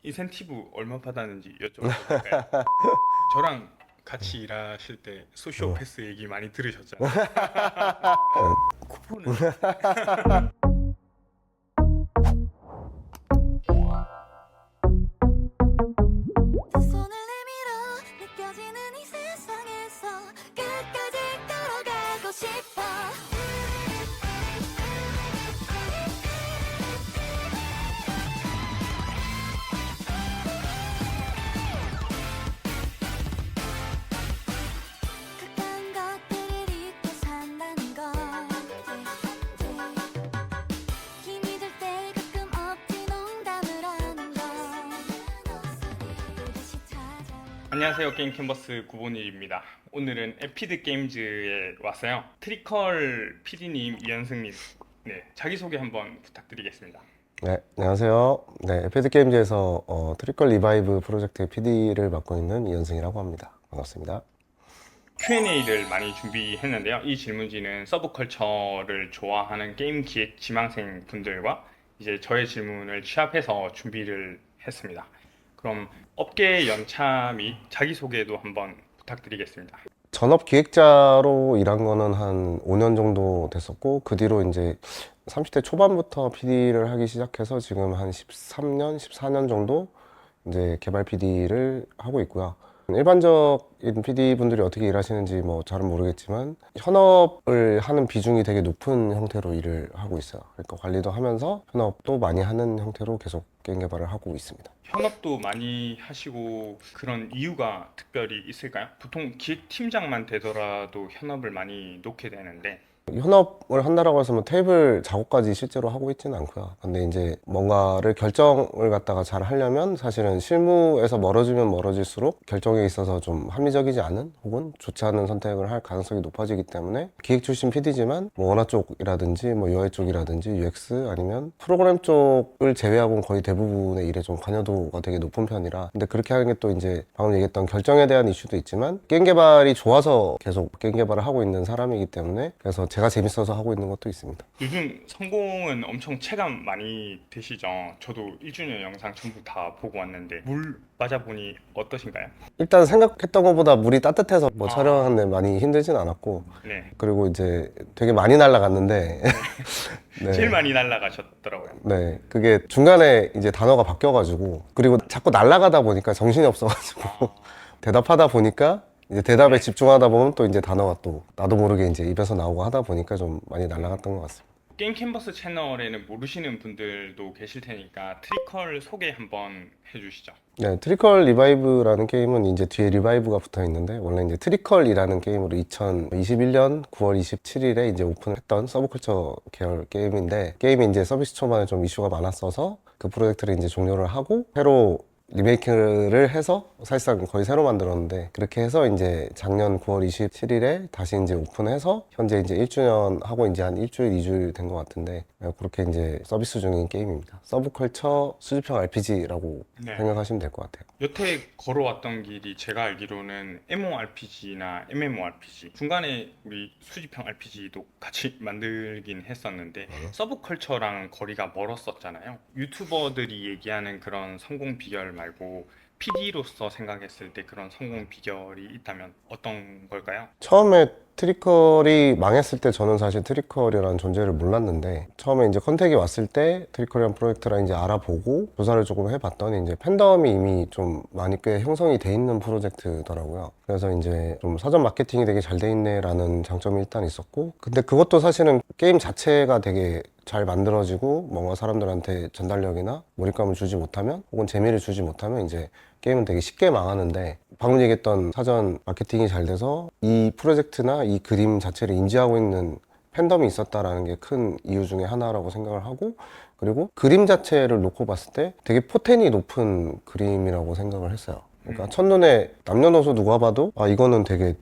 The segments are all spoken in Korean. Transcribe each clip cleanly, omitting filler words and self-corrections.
인센티브 얼마 받았는지 여쭤봐도 될까요? 저랑 같이 일하실 때 소시오패스 얘기 많이 들으셨잖아요. 쿠폰은 두 손을 내밀어 느껴지는 이 세상에서 끝까지 걸어가고 싶어. 가까운 것들을 잊고 산다는 걸. 힘이 들 때 가끔 없지 농담을 하는 걸. 또다시 찾아와. 안녕하세요. 게임 캔버스 구본일입니다. 오늘은 에피드 게임즈에 왔어요. 트리컬 PD님, 이현승님, 네, 자기소개 한번 부탁드리겠습니다. 네, 안녕하세요. 네, 에피드 게임즈에서 트리컬 리바이브 프로젝트의 PD를 맡고 있는 이현승이라고 합니다. 반갑습니다. Q&A를 많이 준비했는데요. 이 질문지는 서브컬처를 좋아하는 게임 기획 지망생 분들과 이제 저의 질문을 취합해서 준비를 했습니다. 그럼 업계 연차 및 자기소개도 한번 부탁드리겠습니다. 전업 기획자로 일한 거는 한 5년 정도 됐었고, 그 뒤로 이제 30대 초반부터 PD를 하기 시작해서 지금 한 13년, 14년 정도 이제 개발 PD를 하고 있고요. 일반적인 PD 분들이 어떻게 일하시는지 뭐 잘은 모르겠지만 현업을 하는 비중이 되게 높은 형태로 일을 하고 있어요. 그러니까 관리도 하면서 현업도 많이 하는 형태로 계속 게임 개발을 하고 있습니다. 현업도 많이 하시고 그런 이유가 특별히 있을까요? 보통 기획팀장만 되더라도 현업을 많이 놓게 되는데 현업을 한다라고 해서 뭐 테이블 작업까지 실제로 하고 있지는 않고요. 근데 이제 뭔가를 결정을 갖다가 잘 하려면 사실은 실무에서 멀어지면 멀어질수록 결정에 있어서 좀 합리적이지 않은 혹은 좋지 않은 선택을 할 가능성이 높아지기 때문에 기획 출신 PD지만 뭐 원화 쪽이라든지 뭐 UI 쪽이라든지 UX 아니면 프로그램 쪽을 제외하고는 거의 대부분의 일에 좀 관여도가 되게 높은 편이라 근데 그렇게 하는 게 또 이제 방금 얘기했던 결정에 대한 이슈도 있지만 게임 개발이 좋아서 계속 게임 개발을 하고 있는 사람이기 때문에 그래서 제가 재밌어서 하고 있는 것도 있습니다. 요즘 성공은 엄청 체감 많이 되시죠? 저도 1주년 영상 전부 다 보고 왔는데 물 맞아보니 어떠신가요? 일단 생각했던 것보다 물이 따뜻해서 뭐 아. 촬영하는데 많이 힘들진 않았고 네, 그리고 이제 되게 많이 날아갔는데 네. 제일 많이 날아가셨더라고요. 네, 그게 중간에 이제 단어가 바뀌어가지고 그리고 자꾸 날아가다 보니까 정신이 없어가지고 대답하다 보니까 이제 대답에 집중하다 보면 또 이제 단어가 또 나도 모르게 이제 입에서 나오고 하다 보니까 좀 많이 날아갔던 것 같습니다. 게임 캔버스 채널에는 모르시는 분들도 계실 테니까 트리컬 소개 한번 해주시죠. 네, 트리컬 리바이브라는 게임은 이제 뒤에 리바이브가 붙어 있는데 원래 이제 트리컬이라는 게임으로 2021년 9월 27일에 이제 오픈했던 서브컬처 계열 게임인데 게임이 이제 서비스 초반에 좀 이슈가 많았어서 그 프로젝트를 이제 종료를 하고 새로 리메이크를 해서 사실상 거의 새로 만들었는데 그렇게 해서 이제 작년 9월 27일에 다시 이제 오픈해서 현재 이제 1주년 하고 이제 한 일주일, 2주일 된 것 같은데 그렇게 이제 서비스 중인 게임입니다. 서브컬처 수집형 RPG라고 네. 생각하시면 될 것 같아요. 여태 걸어왔던 길이 제가 알기로는 MMORPG나 MMORPG 중간에 우리 수집형 RPG도 같이 만들긴 했었는데 서브컬처랑 거리가 멀었었잖아요. 유튜버들이 얘기하는 그런 성공 비결 말고 PD로서 생각했을 때 그런 성공 비결이 있다면 어떤 걸까요? 처음에 트리컬이 망했을 때 저는 사실 트리컬이라는 존재를 몰랐는데 처음에 이제 컨택이 왔을 때 트리컬이라는 프로젝트라 이제 알아보고 조사를 조금 해봤더니 이제 팬덤이 이미 좀 많이 꽤 형성이 돼 있는 프로젝트더라고요. 그래서 이제 좀 사전 마케팅이 되게 잘 돼 있네라는 장점이 일단 있었고 근데 그것도 사실은 게임 자체가 되게 잘 만들어지고 뭔가 사람들한테 전달력이나 몰입감을 주지 못하면 혹은 재미를 주지 못하면 이제 게임은 되게 쉽게 망하는데 방금 얘기했던 사전 마케팅이 잘 돼서 이 프로젝트나 이 그림 자체를 인지하고 있는 팬덤이 있었다라는 게 큰 이유 중에 하나라고 생각을 하고 그리고 그림 자체를 놓고 봤을 때 되게 포텐이 높은 그림이라고 생각을 했어요. 그러니까 첫눈에 남녀노소 누가 봐도 아 이거는 되게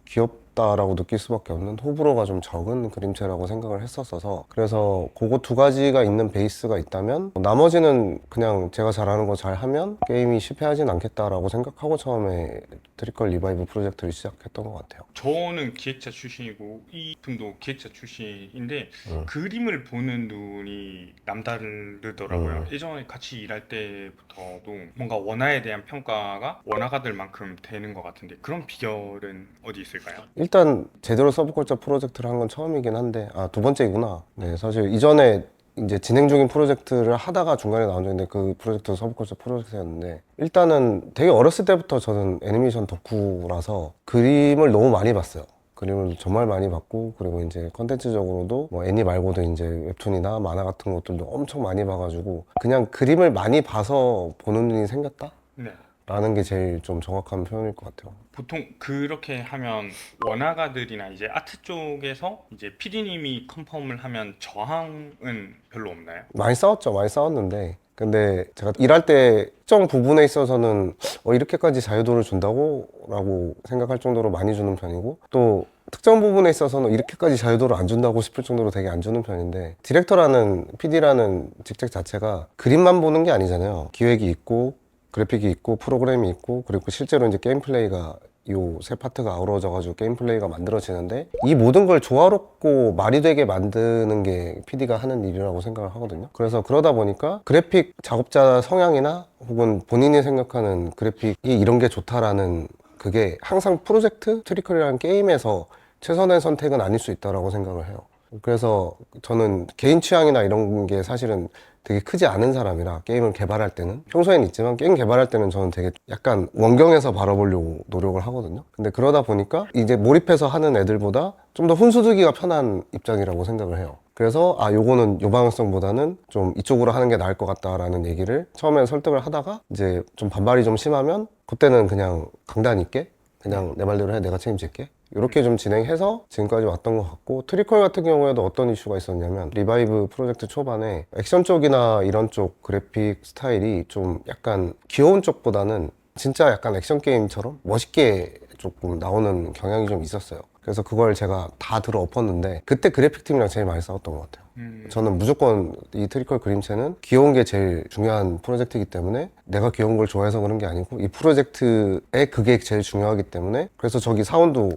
없다라고 느낄 수밖에 없는 호불호가 좀 적은 그림체라고 생각을 했었어서, 그래서 그거 두 가지가 있는 베이스가 있다면 나머지는 그냥 제가 잘하는 거 잘하면 게임이 실패하진 않겠다라고 생각하고 처음에 트리컬 리바이브 프로젝트를 시작했던 것 같아요. 저는 기획자 출신이고 이 분도 기획자 출신인데 그림을 보는 눈이 남다르더라고요. 예전에 같이 일할 때부터도 뭔가 원화에 대한 평가가 원화가들 만큼 되는 것 같은데 그런 비결은 어디 있을까요? 일단 제대로 서브컬처 프로젝트를 한 건 처음이긴 한데, 두 번째이구나. 네, 사실 이전에 이제 진행 중인 프로젝트를 하다가 중간에 나온 적인데 그 프로젝트도 서브컬처 프로젝트였는데, 일단은 되게 어렸을 때부터 저는 애니메이션 덕후라서 그림을 너무 많이 봤어요. 그림을 정말 많이 봤고, 그리고 이제 컨텐츠적으로도 뭐 애니 말고도 이제 웹툰이나 만화 같은 것들도 엄청 많이 봐가지고 그냥 그림을 많이 봐서 보는 눈이 생겼다? 네. 라는 게 제일 좀 정확한 표현일 것 같아요. 보통 그렇게 하면 원화가들이나 이제 아트 쪽에서 이제 PD님이 컨펌을 하면 저항은 별로 없나요? 많이 싸웠죠. 많이 싸웠는데, 근데 제가 일할 때 특정 부분에 있어서는 이렇게까지 자유도를 준다고? 라고 생각할 정도로 많이 주는 편이고, 또 특정 부분에 있어서는 이렇게까지 자유도를 안 준다고 싶을 정도로 되게 안 주는 편인데, 디렉터라는 PD라는 직책 자체가 그림만 보는 게 아니잖아요. 기획이 있고 그래픽이 있고 프로그램이 있고, 그리고 실제로 이제 게임 플레이가 요 세 파트가 어우러져가지고 게임 플레이가 만들어지는데, 이 모든 걸 조화롭고 말이 되게 만드는 게 PD가 하는 일이라고 생각을 하거든요. 그래서 그러다 보니까 그래픽 작업자 성향이나 혹은 본인이 생각하는 그래픽이 이런 게 좋다라는 그게 항상 프로젝트 트리컬이라는 게임에서 최선의 선택은 아닐 수 있다라고 생각을 해요. 그래서 저는 개인 취향이나 이런 게 사실은 되게 크지 않은 사람이라, 게임을 개발할 때는 평소엔 있지만 게임 개발할 때는 저는 되게 약간 원경에서 바라보려고 노력을 하거든요. 근데 그러다 보니까 이제 몰입해서 하는 애들보다 좀 더 훈수두기가 편한 입장이라고 생각을 해요. 그래서 요거는 요 방향성보다는 좀 이쪽으로 하는 게 나을 것 같다라는 얘기를 처음엔 설득을 하다가, 이제 좀 반발이 좀 심하면 그때는 그냥 강단 있게 그냥 내 말대로 해, 내가 책임질게, 이렇게 좀 진행해서 지금까지 왔던 것 같고, 트리컬 같은 경우에도 어떤 이슈가 있었냐면, 리바이브 프로젝트 초반에 액션 쪽이나 이런 쪽 그래픽 스타일이 좀 약간 귀여운 쪽보다는 진짜 약간 액션 게임처럼 멋있게 조금 나오는 경향이 좀 있었어요. 그래서 그걸 제가 다 들어 엎었는데, 그때 그래픽 팀이랑 제일 많이 싸웠던 것 같아요. 저는 무조건 이 트리컬 그림체는 귀여운 게 제일 중요한 프로젝트이기 때문에, 내가 귀여운 걸 좋아해서 그런 게 아니고 이 프로젝트에 그게 제일 중요하기 때문에, 그래서 저기 사원도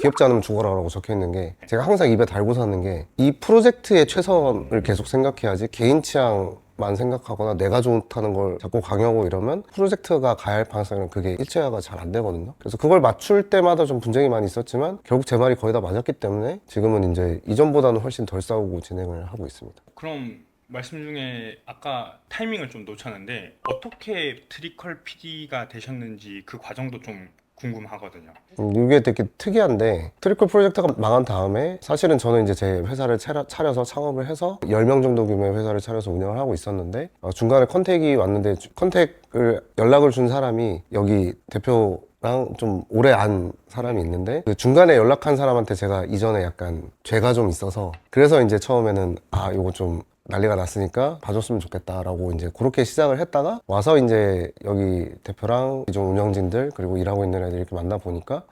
귀엽지 않으면 죽어라라고 적혀 있는 게, 제가 항상 입에 달고 사는 게, 이 프로젝트의 최선을 계속 생각해야지 개인 취향만 생각하거나 내가 좋다는 걸 자꾸 강요하고 이러면 프로젝트가 가야 할 방향성이랑 그게 일체화가 잘 안 되거든요. 그래서 그걸 맞출 때마다 좀 분쟁이 많이 있었지만 결국 제 말이 거의 다 맞았기 때문에 지금은 이제 이전보다는 훨씬 덜 싸우고 진행을 하고 있습니다. 그럼 말씀 중에 아까 타이밍을 좀 놓쳤는데 어떻게 트리컬 PD가 되셨는지 그 과정도 좀 궁금하거든요. 이게 되게 특이한데, 트리컬 프로젝트가 망한 다음에 사실은 저는 이제 제 회사를 차려서 창업을 해서 10명 정도 규모의 회사를 차려서 운영을 하고 있었는데, 중간에 컨택이 왔는데, 연락을 준 사람이 여기 대표랑 좀 오래 안 사람이 있는데, 그 중간에 연락한 사람한테 제가 이전에 약간 죄가 좀 있어서, 그래서 이제 처음에는 이거 좀 난리가 났으니까 봐줬으면 좋겠다라고 이제 그렇게 시작을 했다가, 와서 이제 여기 대표랑 기존 운영진들 그리고 일하고 있는 애들 이렇게 만나보니까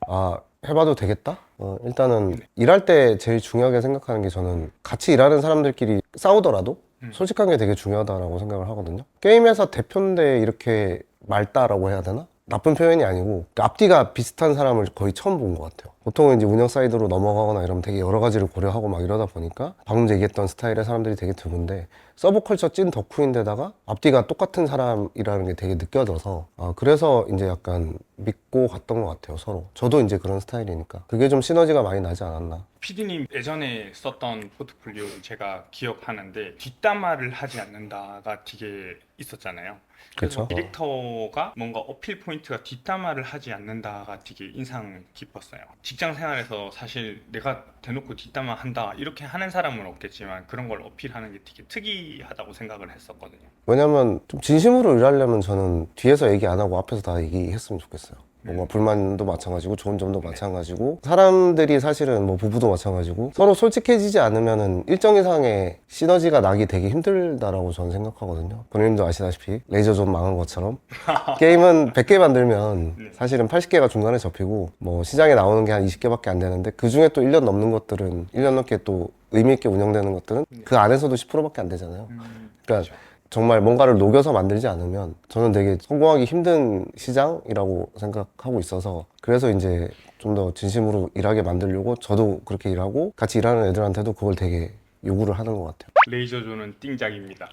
해봐도 되겠다? 일단은 일할 때 제일 중요하게 생각하는 게, 저는 같이 일하는 사람들끼리 싸우더라도 솔직한 게 되게 중요하다라고 생각을 하거든요. 게임 회사 대표인데 이렇게 맑다라고 해야 되나? 나쁜 표현이 아니고 앞뒤가 비슷한 사람을 거의 처음 본 것 같아요. 보통은 이제 운영 사이드로 넘어가거나 이러면 되게 여러 가지를 고려하고 막 이러다 보니까 방금 얘기했던 스타일의 사람들이 되게 드문데, 서브컬처 찐 덕후인데다가 앞뒤가 똑같은 사람이라는 게 되게 느껴져서, 그래서 이제 약간 믿고 갔던 것 같아요, 서로. 저도 이제 그런 스타일이니까 그게 좀 시너지가 많이 나지 않았나. PD님 예전에 썼던 포트폴리오를 제가 기억하는데 뒷담화를 하지 않는다가 되게 있었잖아요. 그래서 그쵸. 디렉터가 뭔가 어필 포인트가 뒷담화를 하지 않는다가 되게 인상 깊었어요. 직장 생활에서 사실 내가 대놓고 뒷담화 한다 이렇게 하는 사람은 없겠지만 그런 걸 어필하는 게 되게 특이하다고 생각을 했었거든요. 왜냐면 좀 진심으로 일하려면 저는 뒤에서 얘기 안 하고 앞에서 다 얘기했으면 좋겠어요. 뭐 불만도 마찬가지고 좋은 점도 마찬가지고 사람들이 사실은 뭐 부부도 마찬가지고 서로 솔직해지지 않으면은 일정 이상의 시너지가 나기 되게 힘들다라고 저는 생각하거든요. 본인도 아시다시피 레이저존 망한 것처럼 게임은 100개 만들면 사실은 80개가 중간에 접히고 뭐 시장에 나오는 게 한 20개밖에 안 되는데 그 중에 또 1년 넘는 것들은 1년 넘게 또 의미 있게 운영되는 것들은 그 안에서도 10%밖에 안 되잖아요. 그러니까 정말 뭔가를 녹여서 만들지 않으면 저는 되게 성공하기 힘든 시장이라고 생각하고 있어서 그래서 이제 좀 더 진심으로 일하게 만들려고 저도 그렇게 일하고 같이 일하는 애들한테도 그걸 되게 요구를 하는 것 같아요. 레이저존은 띵작입니다.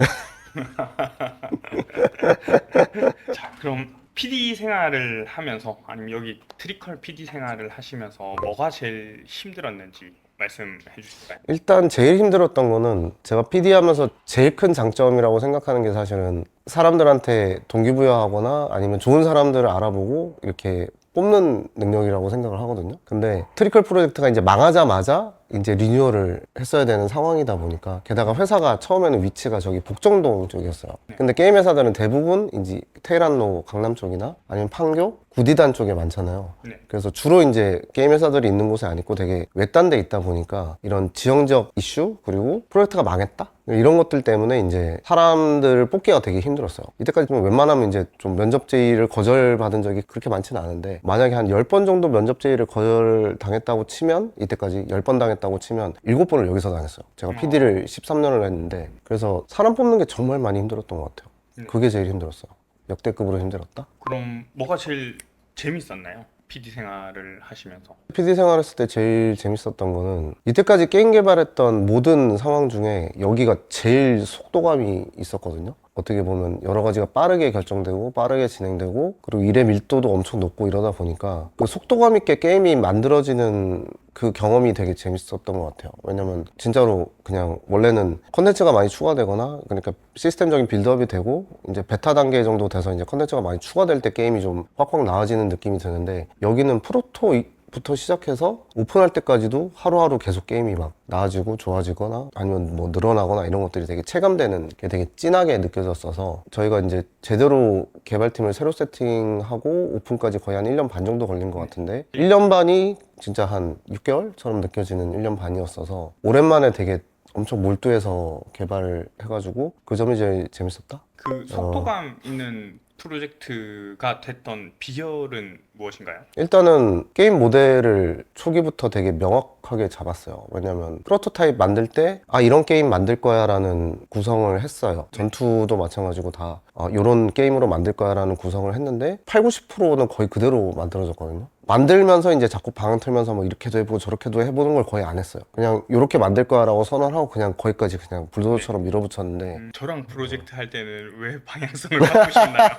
자, 그럼 PD 생활을 하면서 아니면 여기 트리컬 PD 생활을 하시면서 뭐가 제일 힘들었는지 말씀해 주실까요? 일단 제일 힘들었던 거는 제가 PD 하면서 제일 큰 장점이라고 생각하는 게 사실은 사람들한테 동기부여하거나 아니면 좋은 사람들을 알아보고 이렇게 뽑는 능력이라고 생각을 하거든요. 근데 트리컬 프로젝트가 이제 망하자마자 이제 리뉴얼을 했어야 되는 상황이다 보니까 게다가 회사가 처음에는 위치가 저기 복정동 쪽이었어요. 근데 게임 회사들은 대부분 이제 테헤란로 강남 쪽이나 아니면 판교, 구디단 쪽에 많잖아요. 네. 그래서 주로 이제 게임 회사들이 있는 곳에 아니고 되게 외딴 데 있다 보니까 이런 지형적 이슈 그리고 프로젝트가 망했다 이런 것들 때문에 이제 사람들을 뽑기가 되게 힘들었어요. 이때까지 좀 웬만하면 이제 좀 면접 제의를 거절받은 적이 그렇게 많지는 않은데 만약에 한 10번 정도 면접 제의를 거절당했다고 치면 이때까지 10번 당했다고 치면 7번을 여기서 당했어요. 제가 PD를 13년을 했는데 그래서 사람 뽑는 게 정말 많이 힘들었던 것 같아요. 그게 제일 힘들었어요. 역대급으로 힘들었다? 그럼 뭐가 제일 재밌었나요? PD 생활을 하시면서. PD 생활했을 때 제일 재밌었던 거는 이때까지 게임 개발했던 모든 상황 중에 여기가 제일 속도감이 있었거든요. 어떻게 보면 여러 가지가 빠르게 결정되고 빠르게 진행되고 그리고 일의 밀도도 엄청 높고 이러다 보니까 그 속도감 있게 게임이 만들어지는 그 경험이 되게 재밌었던 것 같아요. 왜냐면 진짜로 그냥 원래는 컨텐츠가 많이 추가되거나 그러니까 시스템적인 빌드업이 되고 이제 베타 단계 정도 돼서 이제 컨텐츠가 많이 추가될 때 게임이 좀 확확 나아지는 느낌이 드는데 여기는 프로토부터 시작해서 오픈할 때까지도 하루하루 계속 게임이 막 나아지고 좋아지거나 아니면 뭐 늘어나거나 이런 것들이 되게 체감되는 게 되게 진하게 느껴졌어서 저희가 이제 제대로 개발팀을 새로 세팅하고 오픈까지 거의 한 1년 반 정도 걸린 것 같은데 1년 반이 진짜 한 6개월처럼 느껴지는 1년 반이었어서 오랜만에 되게 엄청 몰두해서 개발을 해가지고 그 점이 제일 재밌었다? 그 속도감 있는 프로젝트가 됐던 비결은 무엇인가요? 일단은 게임 모델을 초기부터 되게 명확하게 잡았어요. 왜냐면 프로토타입 만들 때 이런 게임 만들 거야 라는 구성을 했어요. 전투도 마찬가지고 다 이런 게임으로 만들 거야 라는 구성을 했는데 80, 90%는 거의 그대로 만들어졌거든요. 만들면서 이제 자꾸 방언 틀면서 뭐 이렇게도 해보고 저렇게도 해보는 걸 거의 안 했어요. 그냥 이렇게 만들 거야 라고 선언을 하고 그냥 거기까지 그냥 불도저처럼 밀어붙였는데 저랑 프로젝트 할 때는 왜 방향성을 바꾸셨나요?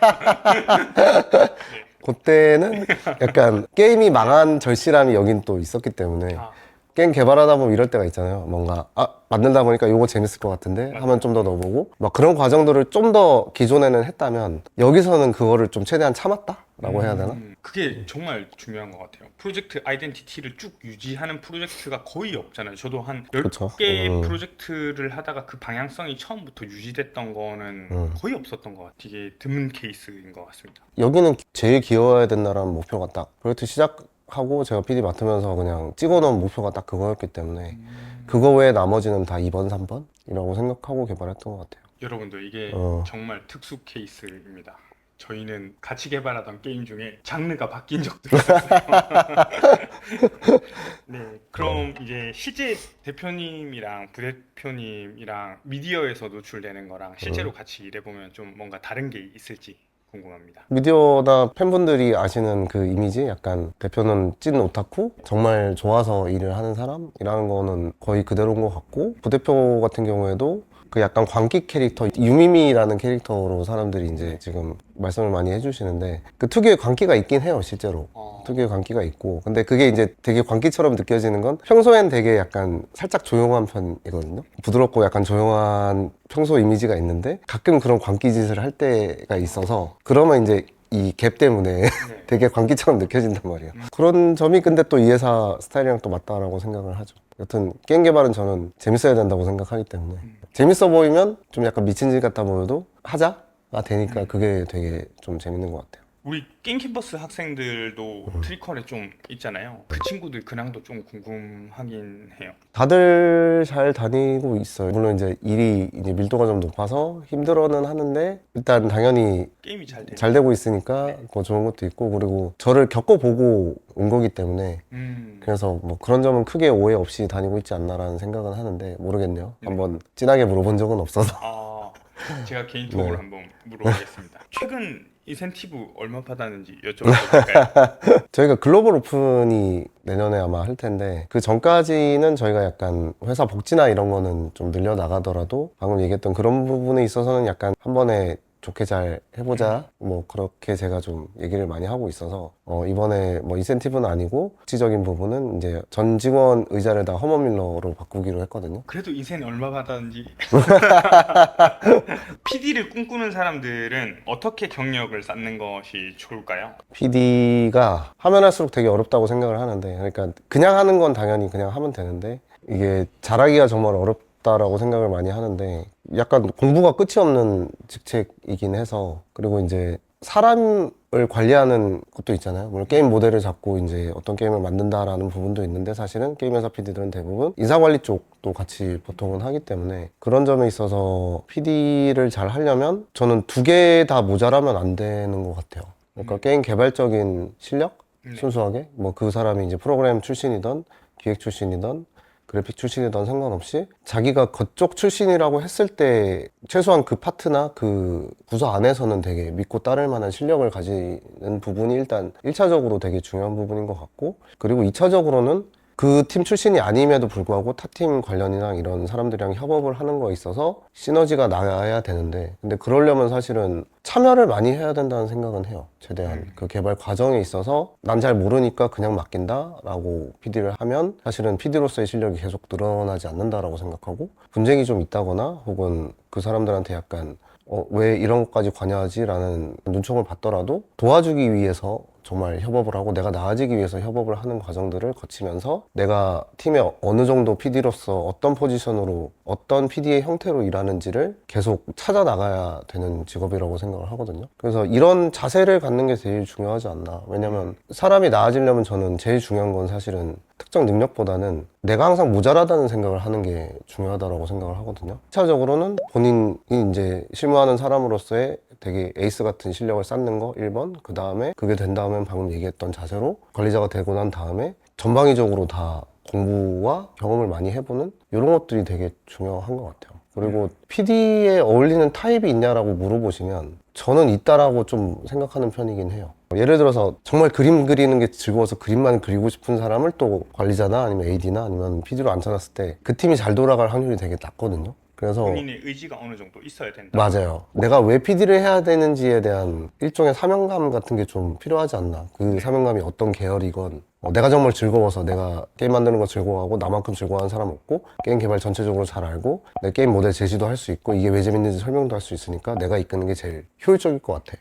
그때는 약간 게임이 망한 절실함이 여긴 또 있었기 때문에 아. 게임 개발하다 보면 이럴 때가 있잖아요. 뭔가 만들다 보니까 이거 재밌을 것 같은데 하면 좀 더 넣어보고 막 그런 과정들을 좀 더 기존에는 했다면 여기서는 그거를 좀 최대한 참았다라고 해야 되나? 그게 정말 중요한 것 같아요. 프로젝트 아이덴티티를 쭉 유지하는 프로젝트가 거의 없잖아요. 저도 한 그쵸. 10개 프로젝트를 하다가 그 방향성이 처음부터 유지됐던 거는 거의 없었던 것 같아요. 되게 드문 케이스인 것 같습니다. 여기는 제일 귀여워야 된다라는 목표가 딱 프로젝트 시작하고 제가 PD 맡으면서 그냥 찍어놓은 목표가 딱 그거였기 때문에 그거 외에 나머지는 다 2번, 3번이라고 생각하고 개발했던 것 같아요. 여러분들 이게 정말 특수 케이스입니다. 저희는 같이 개발하던 게임 중에 장르가 바뀐 적도 있었어요. 네, 그럼 이제 실제 대표님이랑 부대표님이랑 미디어에서 노출되는 거랑 실제로 같이 일해보면 좀 뭔가 다른 게 있을지 궁금합니다. 미디어나 팬분들이 아시는 그 이미지 약간 대표는 찐 오타쿠? 정말 좋아서 일을 하는 사람이라는 거는 거의 그대로인 것 같고 부대표 같은 경우에도 그 약간 광기 캐릭터 유미미라는 캐릭터로 사람들이 이제 지금 말씀을 많이 해주시는데 그 특유의 광기가 있긴 해요 실제로 특유의 광기가 있고 근데 그게 이제 되게 광기처럼 느껴지는 건 평소엔 되게 약간 살짝 조용한 편이거든요 부드럽고 약간 조용한 평소 이미지가 있는데 가끔 그런 광기짓을 할 때가 있어서 그러면 이제 이 갭 때문에 되게 광기처럼 느껴진단 말이에요 그런 점이 근데 또 이 회사 스타일이랑 또 맞다라고 생각을 하죠 여튼 게임 개발은 저는 재밌어야 된다고 생각하기 때문에 재밌어 보이면 좀 약간 미친 짓 같아 보여도 하자가 되니까 그게 되게 좀 재밌는 것 같아요. 우리 게임 캠퍼스 학생들도 트리컬에 좀 있잖아요. 그 친구들 근황도 좀 궁금하긴 해요. 다들 잘 다니고 있어요. 물론 이제 일이 이제 밀도가 좀 높아서 힘들어는 하는데 일단 당연히 게임이 잘 되는. 잘 되고 있으니까 뭐 좋은 것도 있고, 그리고 저를 겪어보고 온 거기 때문에 그래서 뭐 그런 점은 크게 오해 없이 다니고 있지 않나라는 생각은 하는데 모르겠네요. 한번 진하게 물어본 적은 없어서. 아, 제가 개인적으로 네. 한번 물어보겠습니다. 최근 인센티브 얼마 받았는지 여쭤봐도 될까요? 저희가 글로벌 오픈이 내년에 아마 할 텐데 그 전까지는 저희가 약간 회사 복지나 이런 거는 좀 늘려나가더라도 방금 얘기했던 그런 부분에 있어서는 약간 한 번에 좋게 잘 해보자, 뭐 그렇게 제가 좀 얘기를 많이 하고 있어서 이번에 뭐 인센티브는 아니고 복지적인 부분은 이제 전 직원 의자를 다 허먼밀러로 바꾸기로 했거든요. 그래도 인센 얼마 받았는지. PD를 꿈꾸는 사람들은 어떻게 경력을 쌓는 것이 좋을까요? PD가 하면 할수록 되게 어렵다고 생각을 하는데, 그러니까 그냥 하는 건 당연히 그냥 하면 되는데 이게 잘하기가 정말 어렵다라고 생각을 많이 하는데, 약간 공부가 끝이 없는 직책이긴 해서, 그리고 이제 사람을 관리하는 것도 있잖아요. 물론 게임 모델을 잡고 이제 어떤 게임을 만든다라는 부분도 있는데, 사실은 게임 회사 PD들은 대부분 인사관리 쪽도 같이 보통은 하기 때문에 그런 점에 있어서 PD를 잘 하려면 저는 두 개 다 모자라면 안 되는 것 같아요. 그러니까 게임 개발적인 실력? 순수하게 뭐 그 사람이 이제 프로그램 출신이던 기획 출신이던 그래픽 출신이던 상관없이 자기가 그쪽 출신이라고 했을 때 최소한 그 파트나 그 부서 안에서는 되게 믿고 따를 만한 실력을 가지는 부분이 일단 1차적으로 되게 중요한 부분인 것 같고, 그리고 2차적으로는 그 팀 출신이 아님에도 불구하고 타 팀 관련이나 이런 사람들이랑 협업을 하는 거에 있어서 시너지가 나야 되는데, 근데 그러려면 사실은 참여를 많이 해야 된다는 생각은 해요. 최대한 그 개발 과정에 있어서 난 잘 모르니까 그냥 맡긴다 라고 PD를 하면 사실은 PD로서의 실력이 계속 늘어나지 않는다라고 생각하고, 분쟁이 좀 있다거나 혹은 그 사람들한테 약간 왜 이런 것까지 관여하지? 라는 눈총을 받더라도 도와주기 위해서 정말 협업을 하고 내가 나아지기 위해서 협업을 하는 과정들을 거치면서 내가 팀의 어느 정도 PD로서 어떤 포지션으로 어떤 PD의 형태로 일하는지를 계속 찾아 나가야 되는 직업이라고 생각을 하거든요. 그래서 이런 자세를 갖는 게 제일 중요하지 않나. 왜냐면 사람이 나아지려면 저는 제일 중요한 건 사실은 특정 능력보다는 내가 항상 모자라다는 생각을 하는 게 중요하다고 생각을 하거든요. 1차적으로는 본인이 이제 실무하는 사람으로서의 되게 에이스 같은 실력을 쌓는 거 1번, 그 다음에 그게 된 다음에 방금 얘기했던 자세로 관리자가 되고 난 다음에 전방위적으로 다 공부와 경험을 많이 해보는 이런 것들이 되게 중요한 것 같아요. 그리고 PD에 어울리는 타입이 있냐라고 물어보시면 저는 있다라고 좀 생각하는 편이긴 해요. 예를 들어서 정말 그림 그리는 게 즐거워서 그림만 그리고 싶은 사람을 또 관리자나 아니면 AD나 아니면 PD로 앉혀놨을 때 그 팀이 잘 돌아갈 확률이 되게 낮거든요. 그래서 본인의 의지가 어느 정도 있어야 된다. 맞아요. 내가 왜 PD를 해야 되는지에 대한 일종의 사명감 같은 게 좀 필요하지 않나. 그 사명감이 어떤 계열이건 내가 정말 즐거워서, 내가 게임 만드는 거 즐거워하고 나만큼 즐거워하는 사람 없고 게임 개발 전체적으로 잘 알고 내 게임 모델 제시도 할 수 있고 이게 왜 재밌는지 설명도 할 수 있으니까 내가 이끄는 게 제일 효율적일 것 같아.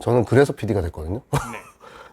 저는 그래서 PD가 됐거든요. 네.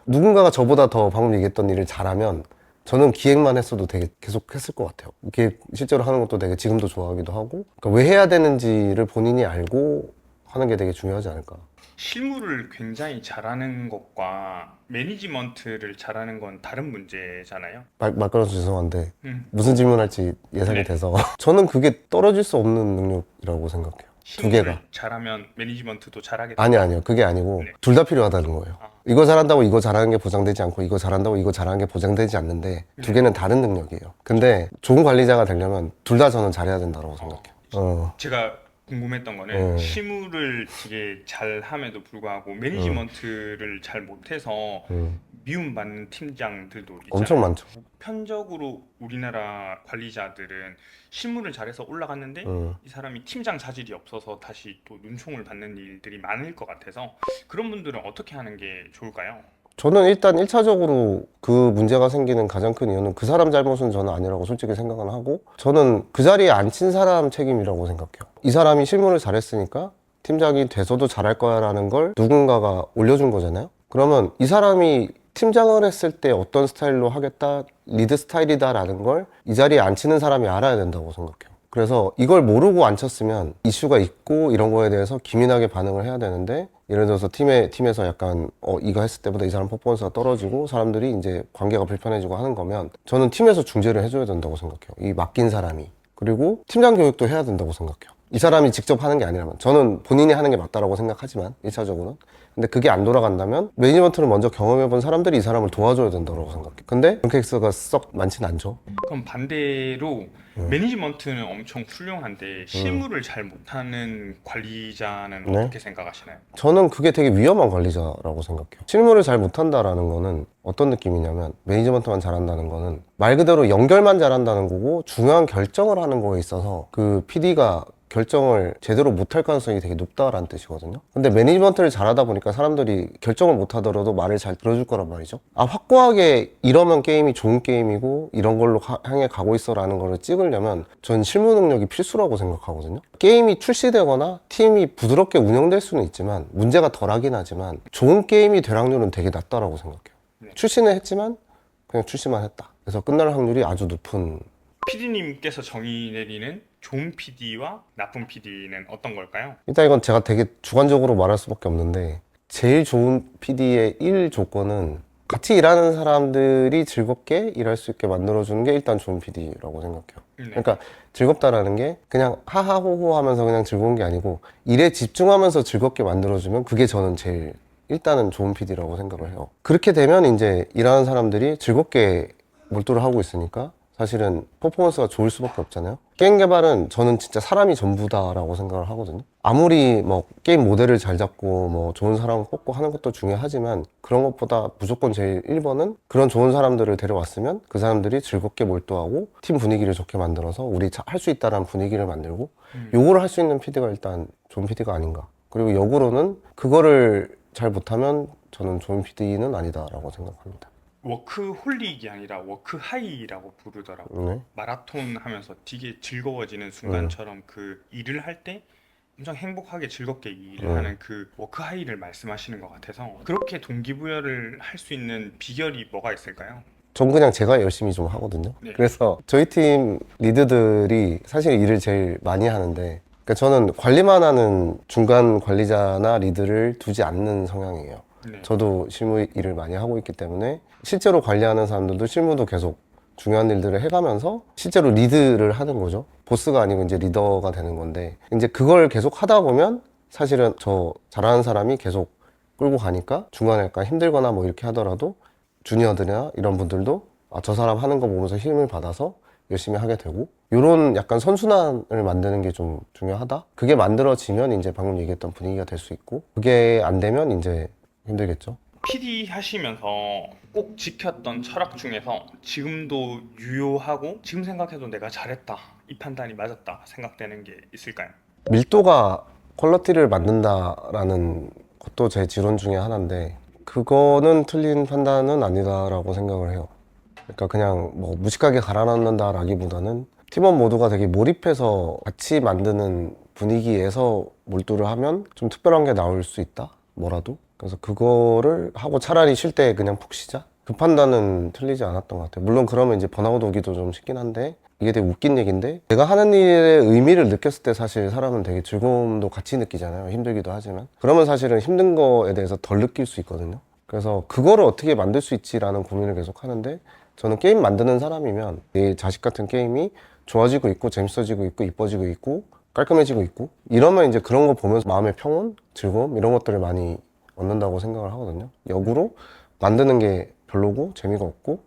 누군가가 저보다 더 방금 얘기했던 일을 잘하면 저는 기획만 했어도 되게 계속 했을 것 같아요. 이게 실제로 하는 것도 되게 지금도 좋아하기도 하고, 그러니까 왜 해야 되는지를 본인이 알고 하는 게 되게 중요하지 않을까. 실무를 굉장히 잘하는 것과 매니지먼트를 잘하는 건 다른 문제잖아요. 말 끊어서 죄송한데 음. 무슨 질문할지 예상이 네. 돼서 저는 그게 떨어질 수 없는 능력이라고 생각해요. 두 실무를 개가. 잘하면 매니지먼트도 잘하게 아니요. 그게 아니고 네. 둘 다 필요하다는 거예요. 아. 이거 잘한다고 이거 잘하는 게 보장되지 않고 이거 잘한다고 이거 잘하는 게 보장되지 않는데 두 개는 다른 능력이에요. 근데 좋은 관리자가 되려면 둘 다 저는 잘해야 된다고 생각해요. 제가 궁금했던 거는 네. 실무를 되게 잘함에도 불구하고 매니지먼트를 잘 못해서 미움받는 팀장들도 있잖아요. 엄청 많죠. 보편적으로 우리나라 관리자들은 실무를 잘해서 올라갔는데 이 사람이 팀장 자질이 없어서 다시 또 눈총을 받는 일들이 많을 것 같아서 그런 분들은 어떻게 하는 게 좋을까요? 저는 일단 1차적으로 그 문제가 생기는 가장 큰 이유는 그 사람 잘못은 저는 아니라고 솔직히 생각은 하고, 저는 그 자리에 앉힌 사람 책임이라고 생각해요. 이 사람이 실무를 잘했으니까 팀장이 돼서도 잘할 거야 라는 걸 누군가가 올려준 거잖아요. 그러면 이 사람이 팀장을 했을 때 어떤 스타일로 하겠다, 리드 스타일이다 라는 걸 이 자리에 앉히는 사람이 알아야 된다고 생각해요. 그래서 이걸 모르고 안 쳤으면 이슈가 있고 이런 거에 대해서 기민하게 반응을 해야 되는데, 예를 들어서 팀에서 약간 이거 했을 때보다 이 사람 퍼포먼스가 떨어지고 사람들이 이제 관계가 불편해지고 하는 거면 저는 팀에서 중재를 해줘야 된다고 생각해요. 이 맡긴 사람이. 그리고 팀장 교육도 해야 된다고 생각해요. 이 사람이 직접 하는 게 아니라면. 저는 본인이 하는 게 맞다라고 생각하지만 1차적으로는. 근데 그게 안 돌아간다면 매니지먼트를 먼저 경험해본 사람들이 이 사람을 도와줘야 된다고 생각해요. 근데 그런 케이스가 썩 많진 않죠. 그럼 반대로 매니지먼트는 엄청 훌륭한데 실무를 잘 못하는 관리자는 네. 어떻게 생각하시나요? 저는 그게 되게 위험한 관리자라고 생각해요. 실무를 잘 못한다라는 거는 어떤 느낌이냐면, 매니지먼트만 잘한다는 거는 말 그대로 연결만 잘한다는 거고, 중요한 결정을 하는 거에 있어서 그 PD가 결정을 제대로 못할 가능성이 되게 높다라는 뜻이거든요. 근데 매니지먼트를 잘하다 보니까 사람들이 결정을 못하더라도 말을 잘 들어줄 거란 말이죠. 확고하게 이러면 게임이 좋은 게임이고 이런 걸로 향해 가고 있어 라는 거를 찍으려면 전 실무 능력이 필수라고 생각하거든요. 게임이 출시되거나 팀이 부드럽게 운영될 수는 있지만 문제가 덜하긴 하지만 좋은 게임이 될 확률은 되게 낮다라고 생각해요. 출시는 했지만 그냥 출시만 했다. 그래서 끝날 확률이 아주 높은. PD님께서 정의 내리는 좋은 PD와 나쁜 PD는 어떤 걸까요? 일단 이건 제가 되게 주관적으로 말할 수밖에 없는데, 제일 좋은 PD의 1 조건은 같이 일하는 사람들이 즐겁게 일할 수 있게 만들어주는 게 일단 좋은 PD라고 생각해요. 네. 그러니까 즐겁다라는 게 그냥 하하호호 하면서 그냥 즐거운 게 아니고 일에 집중하면서 즐겁게 만들어주면 그게 저는 제일 일단은 좋은 PD라고 생각을 해요. 그렇게 되면 이제 일하는 사람들이 즐겁게 몰두를 하고 있으니까 사실은 퍼포먼스가 좋을 수밖에 없잖아요. 게임 개발은 저는 진짜 사람이 전부다라고 생각을 하거든요. 아무리 뭐 게임 모델을 잘 잡고 뭐 좋은 사람을 뽑고 하는 것도 중요하지만, 그런 것보다 무조건 제일 1번은 그런 좋은 사람들을 데려왔으면 그 사람들이 즐겁게 몰두하고 팀 분위기를 좋게 만들어서 우리 할 수 있다라는 분위기를 만들고, 요거를 할 수 있는 PD가 일단 좋은 PD가 아닌가. 그리고 역으로는 그거를 잘 못하면 저는 좋은 PD는 아니다라고 생각합니다. 워크홀릭이 아니라 워크하이라고 부르더라고요. 네. 마라톤 하면서 되게 즐거워지는 순간처럼 그 일을 할 때 엄청 행복하게 즐겁게 일을 하는 그 워크하이를 말씀하시는 것 같아서, 그렇게 동기부여를 할 수 있는 비결이 뭐가 있을까요? 전 그냥 제가 열심히 좀 하거든요. 네. 그래서 저희 팀 리드들이 사실 일을 제일 많이 하는데, 그러니까 저는 관리만 하는 중간 관리자나 리드를 두지 않는 성향이에요. 네. 저도 실무 일을 많이 하고 있기 때문에 실제로 관리하는 사람들도 실무도 계속 중요한 일들을 해가면서 실제로 리드를 하는 거죠. 보스가 아니고 이제 리더가 되는 건데, 이제 그걸 계속 하다 보면 사실은 저 잘하는 사람이 계속 끌고 가니까 중간에 약간 힘들거나 뭐 이렇게 하더라도 주니어들이나 이런 분들도 저 사람 하는 거 보면서 힘을 받아서 열심히 하게 되고, 이런 약간 선순환을 만드는 게 좀 중요하다. 그게 만들어지면 이제 방금 얘기했던 분위기가 될 수 있고, 그게 안 되면 이제 힘들겠죠. PD 하시면서 꼭 지켰던 철학 중에서 지금도 유효하고 지금 생각해도 내가 잘했다, 이 판단이 맞았다 생각되는 게 있을까요? 밀도가 퀄리티를 만든다라는 것도 제 지론 중에 하나인데, 그거는 틀린 판단은 아니다라고 생각을 해요. 그러니까 그냥 뭐 무식하게 갈아넣는다라기보다는 팀원 모두가 되게 몰입해서 같이 만드는 분위기에서 몰두를 하면 좀 특별한 게 나올 수 있다, 뭐라도. 그래서 그거를 하고 차라리 쉴 때 그냥 푹 쉬자, 그 판단은 틀리지 않았던 것 같아요. 물론 그러면 이제 번아웃 오기도 좀 쉽긴 한데, 이게 되게 웃긴 얘기인데, 내가 하는 일의 의미를 느꼈을 때 사실 사람은 되게 즐거움도 같이 느끼잖아요. 힘들기도 하지만. 그러면 사실은 힘든 거에 대해서 덜 느낄 수 있거든요. 그래서 그거를 어떻게 만들 수 있지라는 고민을 계속 하는데, 저는 게임 만드는 사람이면 내 자식 같은 게임이 좋아지고 있고 재밌어지고 있고 이뻐지고 있고 깔끔해지고 있고 이러면 이제 그런 거 보면서 마음의 평온, 즐거움 이런 것들을 많이 얻는다고 생각을 하거든요. 역으로 만드는 게 별로고 재미가 없고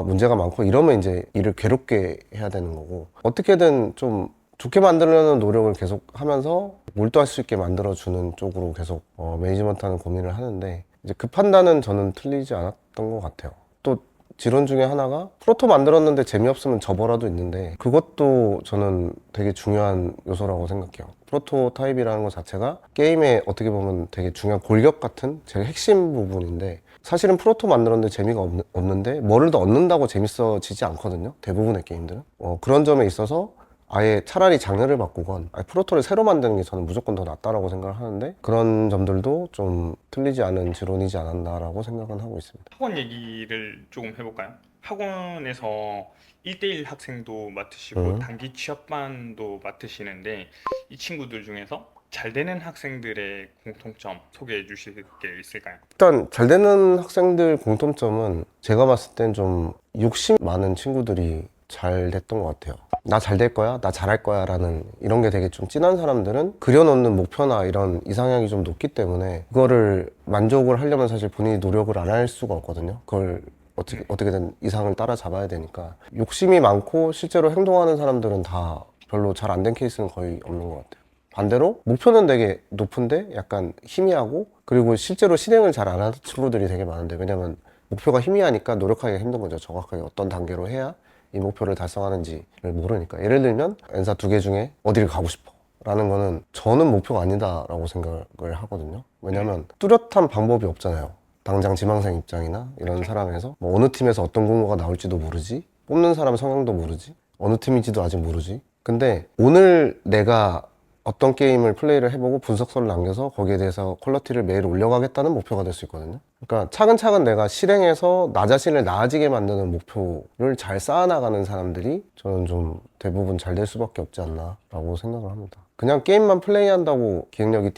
문제가 많고 이러면 이제 일을 괴롭게 해야 되는 거고, 어떻게든 좀 좋게 만들려는 노력을 계속 하면서 몰두할 수 있게 만들어주는 쪽으로 계속 매니지먼트하는 고민을 하는데, 이제 그 판단은 저는 틀리지 않았던 것 같아요. 또 지론 중에 하나가 프로토 만들었는데 재미없으면 접어라도 있는데, 그것도 저는 되게 중요한 요소라고 생각해요. 프로토타입이라는 것 자체가 게임에 어떻게 보면 되게 중요한 골격 같은 제일 핵심 부분인데, 사실은 프로토 만들었는데 재미가 없는데 뭐를 더 얻는다고 재밌어지지 않거든요, 대부분의 게임들은. 그런 점에 있어서 아예 차라리 장르를 바꾸건 프로토를 새로 만드는 게 저는 무조건 더 낫다라고 생각을 하는데, 그런 점들도 좀 틀리지 않은 지론이지 않았나라고 생각은 하고 있습니다. 학원 얘기를 조금 해볼까요? 학원에서 1대1 학생도 맡으시고 음. 단기 취업반도 맡으시는데 이 친구들 중에서 잘 되는 학생들의 공통점 소개해 주실 게 있을까요? 일단 잘 되는 학생들 공통점은 제가 봤을 땐 좀 욕심 많은 친구들이 잘 됐던 것 같아요. 나 잘 될 거야, 나 잘할 거야 라는 이런 게 되게 좀 진한 사람들은 그려놓는 목표나 이런 이상향이 좀 높기 때문에 그거를 만족을 하려면 사실 본인이 노력을 안 할 수가 없거든요. 그걸 어떻게든 이상을 따라잡아야 되니까 욕심이 많고 실제로 행동하는 사람들은 다 별로 잘 안 된 케이스는 거의 없는 것 같아요. 반대로 목표는 되게 높은데 약간 희미하고, 그리고 실제로 실행을 잘 안 하는 친구들이 되게 많은데, 왜냐면 목표가 희미하니까 노력하기가 힘든 거죠. 정확하게 어떤 단계로 해야 이 목표를 달성하는지를 모르니까. 예를 들면 N사 2개 중에 어디를 가고 싶어 라는 거는 저는 목표가 아니다 라고 생각을 하거든요. 왜냐면 뚜렷한 방법이 없잖아요. 당장 지망생 입장이나 이런 사람에서 뭐 어느 팀에서 어떤 공모가 나올지도 모르지, 뽑는 사람 성향도 모르지, 어느 팀인지도 아직 모르지. 근데 오늘 내가 어떤 게임을 플레이를 해보고 분석서를 남겨서 거기에 대해서 퀄리티를 매일 올려가겠다는 목표가 될 수 있거든요. 그러니까 차근차근 내가 실행해서 나 자신을 나아지게 만드는 목표를 잘 쌓아나가는 사람들이 저는 좀 대부분 잘 될 수밖에 없지 않나 라고 생각을 합니다. 그냥 게임만 플레이한다고 기획력이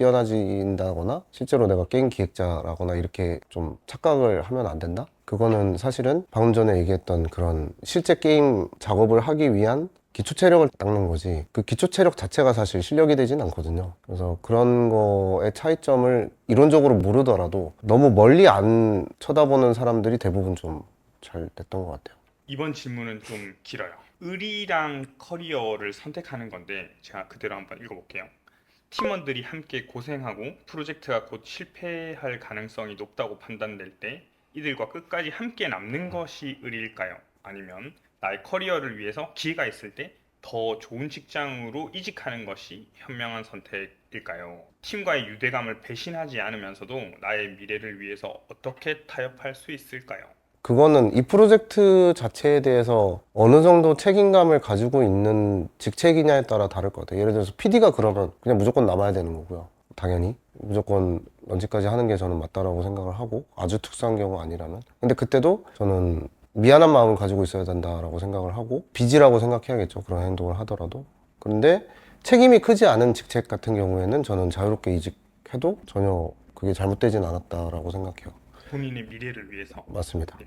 뛰어나진다거나 실제로 내가 게임 기획자라거나 이렇게 좀 착각을 하면 안 된다? 그거는 사실은 방금 전에 얘기했던 그런 실제 게임 작업을 하기 위한 기초 체력을 닦는 거지, 그 기초 체력 자체가 사실 실력이 되진 않거든요. 그래서 그런 거의 차이점을 이론적으로 모르더라도 너무 멀리 안 쳐다보는 사람들이 대부분 좀 잘 됐던 것 같아요. 이번 질문은 좀 길어요. 의리랑 커리어를 선택하는 건데 제가 그대로 한번 읽어볼게요. 팀원들이 함께 고생하고 프로젝트가 곧 실패할 가능성이 높다고 판단될 때 이들과 끝까지 함께 남는 것이 의리일까요? 아니면 나의 커리어를 위해서 기회가 있을 때 더 좋은 직장으로 이직하는 것이 현명한 선택일까요? 팀과의 유대감을 배신하지 않으면서도 나의 미래를 위해서 어떻게 타협할 수 있을까요? 그거는 이 프로젝트 자체에 대해서 어느 정도 책임감을 가지고 있는 직책이냐에 따라 다를 것 같아요. 예를 들어서 PD가 그러면 그냥 무조건 남아야 되는 거고요. 당연히 무조건 런치까지 하는 게 저는 맞다라고 생각을 하고, 아주 특수한 경우 아니라면. 근데 그때도 저는 미안한 마음을 가지고 있어야 된다라고 생각을 하고, 빚이라고 생각해야겠죠, 그런 행동을 하더라도. 그런데 책임이 크지 않은 직책 같은 경우에는 저는 자유롭게 이직해도 전혀 그게 잘못되진 않았다라고 생각해요. 본인의 미래를 위해서. 맞습니다.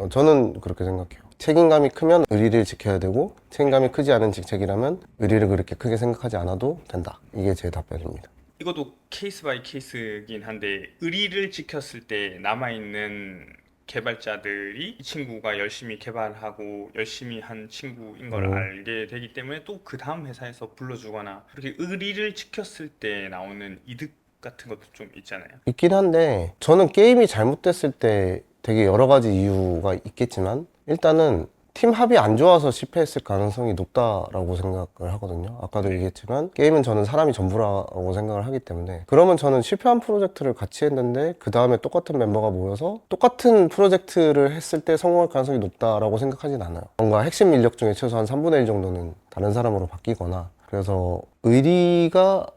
저는 그렇게 생각해요. 책임감이 크면 의리를 지켜야 되고, 책임감이 크지 않은 직책이라면 의리를 그렇게 크게 생각하지 않아도 된다. 이게 제 답변입니다. 이것도 케이스 바이 케이스긴 한데 의리를 지켰을 때 남아있는 개발자들이 이 친구가 열심히 개발하고 열심히 한 친구인 걸 알게 되기 때문에 또 그 다음 회사에서 불러주거나, 그렇게 의리를 지켰을 때 나오는 이득 같은 것도 좀 있잖아요. 있긴 한데, 저는 게임이 잘못됐을 때 되게 여러 가지 이유가 있겠지만 일단은 팀 합이 안 좋아서 실패했을 가능성이 높다라고 생각을 하거든요. 아까도 얘기했지만 게임은 저는 사람이 전부라고 생각을 하기 때문에, 그러면 저는 실패한 프로젝트를 같이 했는데 그 다음에 똑같은 멤버가 모여서 똑같은 프로젝트를 했을 때 성공할 가능성이 높다라고 생각하진 않아요. 뭔가 핵심 인력 중에 최소한 3분의 1 정도는 다른 사람으로 바뀌거나. 그래서 의리가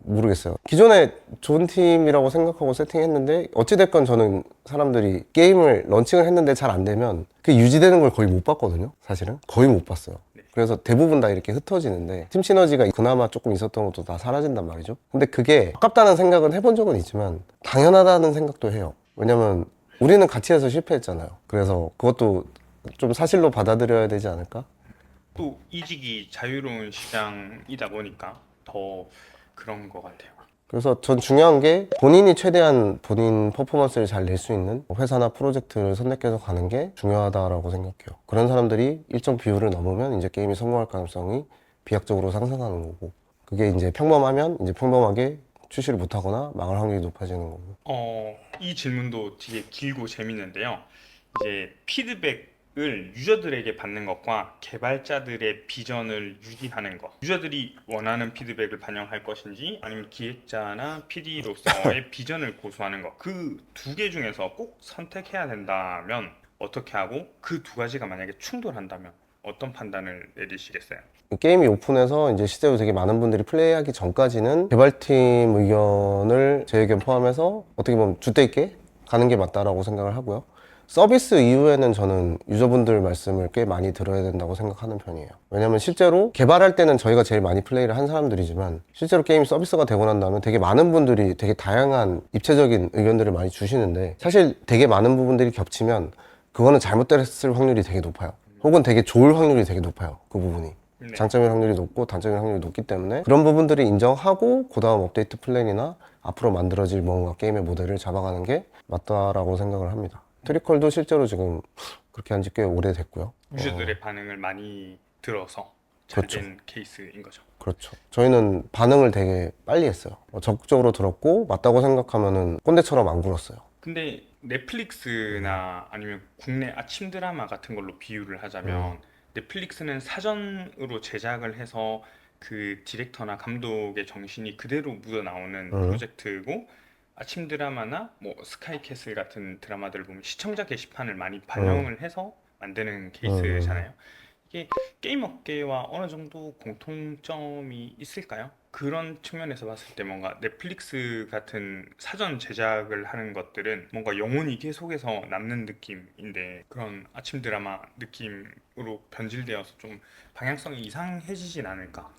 모르겠어요. 기존에 좋은 팀이라고 생각하고 세팅했는데 어찌됐건 저는 사람들이 게임을 런칭을 했는데 잘 안 되면 그게 유지되는 걸 거의 못 봤거든요. 사실은 거의 못 봤어요. 그래서 대부분 다 이렇게 흩어지는데, 팀 시너지가 그나마 조금 있었던 것도 다 사라진단 말이죠. 근데 그게 아깝다는 생각은 해본 적은 있지만 당연하다는 생각도 해요. 왜냐면 우리는 같이 해서 실패했잖아요. 그래서 그것도 좀 사실로 받아들여야 되지 않을까? 또 이직이 자유로운 시장이다 보니까 더 그런 것 같아요. 그래서 전 중요한 게 본인이 최대한 본인 퍼포먼스를 잘 낼 수 있는 회사나 프로젝트를 선택해서 가는 게 중요하다라고 생각해요. 그런 사람들이 일정 비율을 넘으면 이제 게임이 성공할 가능성이 비약적으로 상승하는 거고, 그게 이제 평범하면 이제 평범하게 출시를 못하거나 망할 확률이 높아지는 거고. 이 질문도 되게 길고 재밌는데요. 이제 피드백을 유저들에게 받는 것과 개발자들의 비전을 유지하는 것, 유저들이 원하는 피드백을 반영할 것인지 아니면 기획자나 PD로서의 비전을 고수하는 것, 그 두 개 중에서 꼭 선택해야 된다면 어떻게 하고, 그 두 가지가 만약에 충돌한다면 어떤 판단을 내리시겠어요? 게임이 오픈해서 이제 실제로 되게 많은 분들이 플레이하기 전까지는 개발팀 의견을 제 의견 포함해서 어떻게 보면 줏대 있게 가는 게 맞다라고 생각을 하고요. 서비스 이후에는 저는 유저분들 말씀을 꽤 많이 들어야 된다고 생각하는 편이에요. 왜냐면 실제로 개발할 때는 저희가 제일 많이 플레이를 한 사람들이지만 실제로 게임이 서비스가 되고 난 다음에 되게 많은 분들이 되게 다양한 입체적인 의견들을 많이 주시는데 사실 되게 많은 부분들이 겹치면 그거는 잘못됐을 확률이 되게 높아요. 혹은 되게 좋을 확률이 되게 높아요. 그 부분이. 네. 장점일 확률이 높고 단점일 확률이 높기 때문에 그런 부분들을 인정하고 그 다음 업데이트 플랜이나 앞으로 만들어질 뭔가 게임의 모델을 잡아가는 게 맞다라고 생각을 합니다. 트리컬도 실제로 지금 그렇게 한 지 꽤 오래됐고요. 유저들의 반응을 많이 들어서 그렇죠. 잘된 케이스인 거죠. 그렇죠. 저희는 반응을 되게 빨리 했어요. 적극적으로 들었고 맞다고 생각하면은 꼰대처럼 안 굴었어요. 근데 넷플릭스나 아니면 국내 아침 드라마 같은 걸로 비유를 하자면 넷플릭스는 사전으로 제작을 해서 그 디렉터나 감독의 정신이 그대로 묻어 나오는 프로젝트고 아침 드라마나 뭐 스카이캐슬 같은 드라마들을 보면 시청자 게시판을 많이 반영을 해서 만드는 케이스잖아요. 이게 게임 업계와 어느 정도 공통점이 있을까요? 그런 측면에서 봤을 때 뭔가 넷플릭스 같은 사전 제작을 하는 것들은 뭔가 영혼이 계속해서 남는 느낌인데 그런 아침 드라마 느낌으로 변질되어서 좀 방향성이 이상해지진 않을까?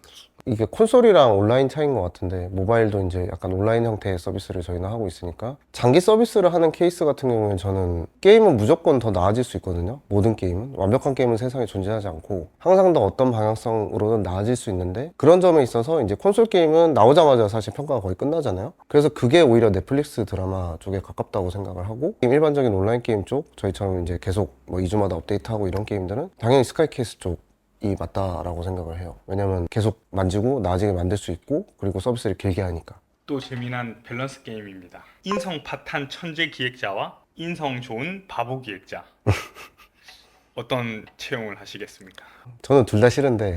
이게 콘솔이랑 온라인 차이인 것 같은데 모바일도 이제 약간 온라인 형태의 서비스를 저희는 하고 있으니까 장기 서비스를 하는 케이스 같은 경우는 저는 게임은 무조건 더 나아질 수 있거든요. 모든 게임은 완벽한 게임은 세상에 존재하지 않고 항상 더 어떤 방향성으로는 나아질 수 있는데 그런 점에 있어서 이제 콘솔 게임은 나오자마자 사실 평가가 거의 끝나잖아요. 그래서 그게 오히려 넷플릭스 드라마 쪽에 가깝다고 생각을 하고 일반적인 온라인 게임 쪽 저희처럼 이제 계속 뭐 2주마다 업데이트하고 이런 게임들은 당연히 스카이캐슬 쪽 이 맞다라고 생각을 해요. 왜냐면 계속 만지고 나아지게 만들 수 있고 그리고 서비스를 길게 하니까. 또 재미난 밸런스 게임입니다. 인성 파탄 천재 기획자와 인성 좋은 바보 기획자. 어떤 채용을 하시겠습니까? 저는 둘 다 싫은데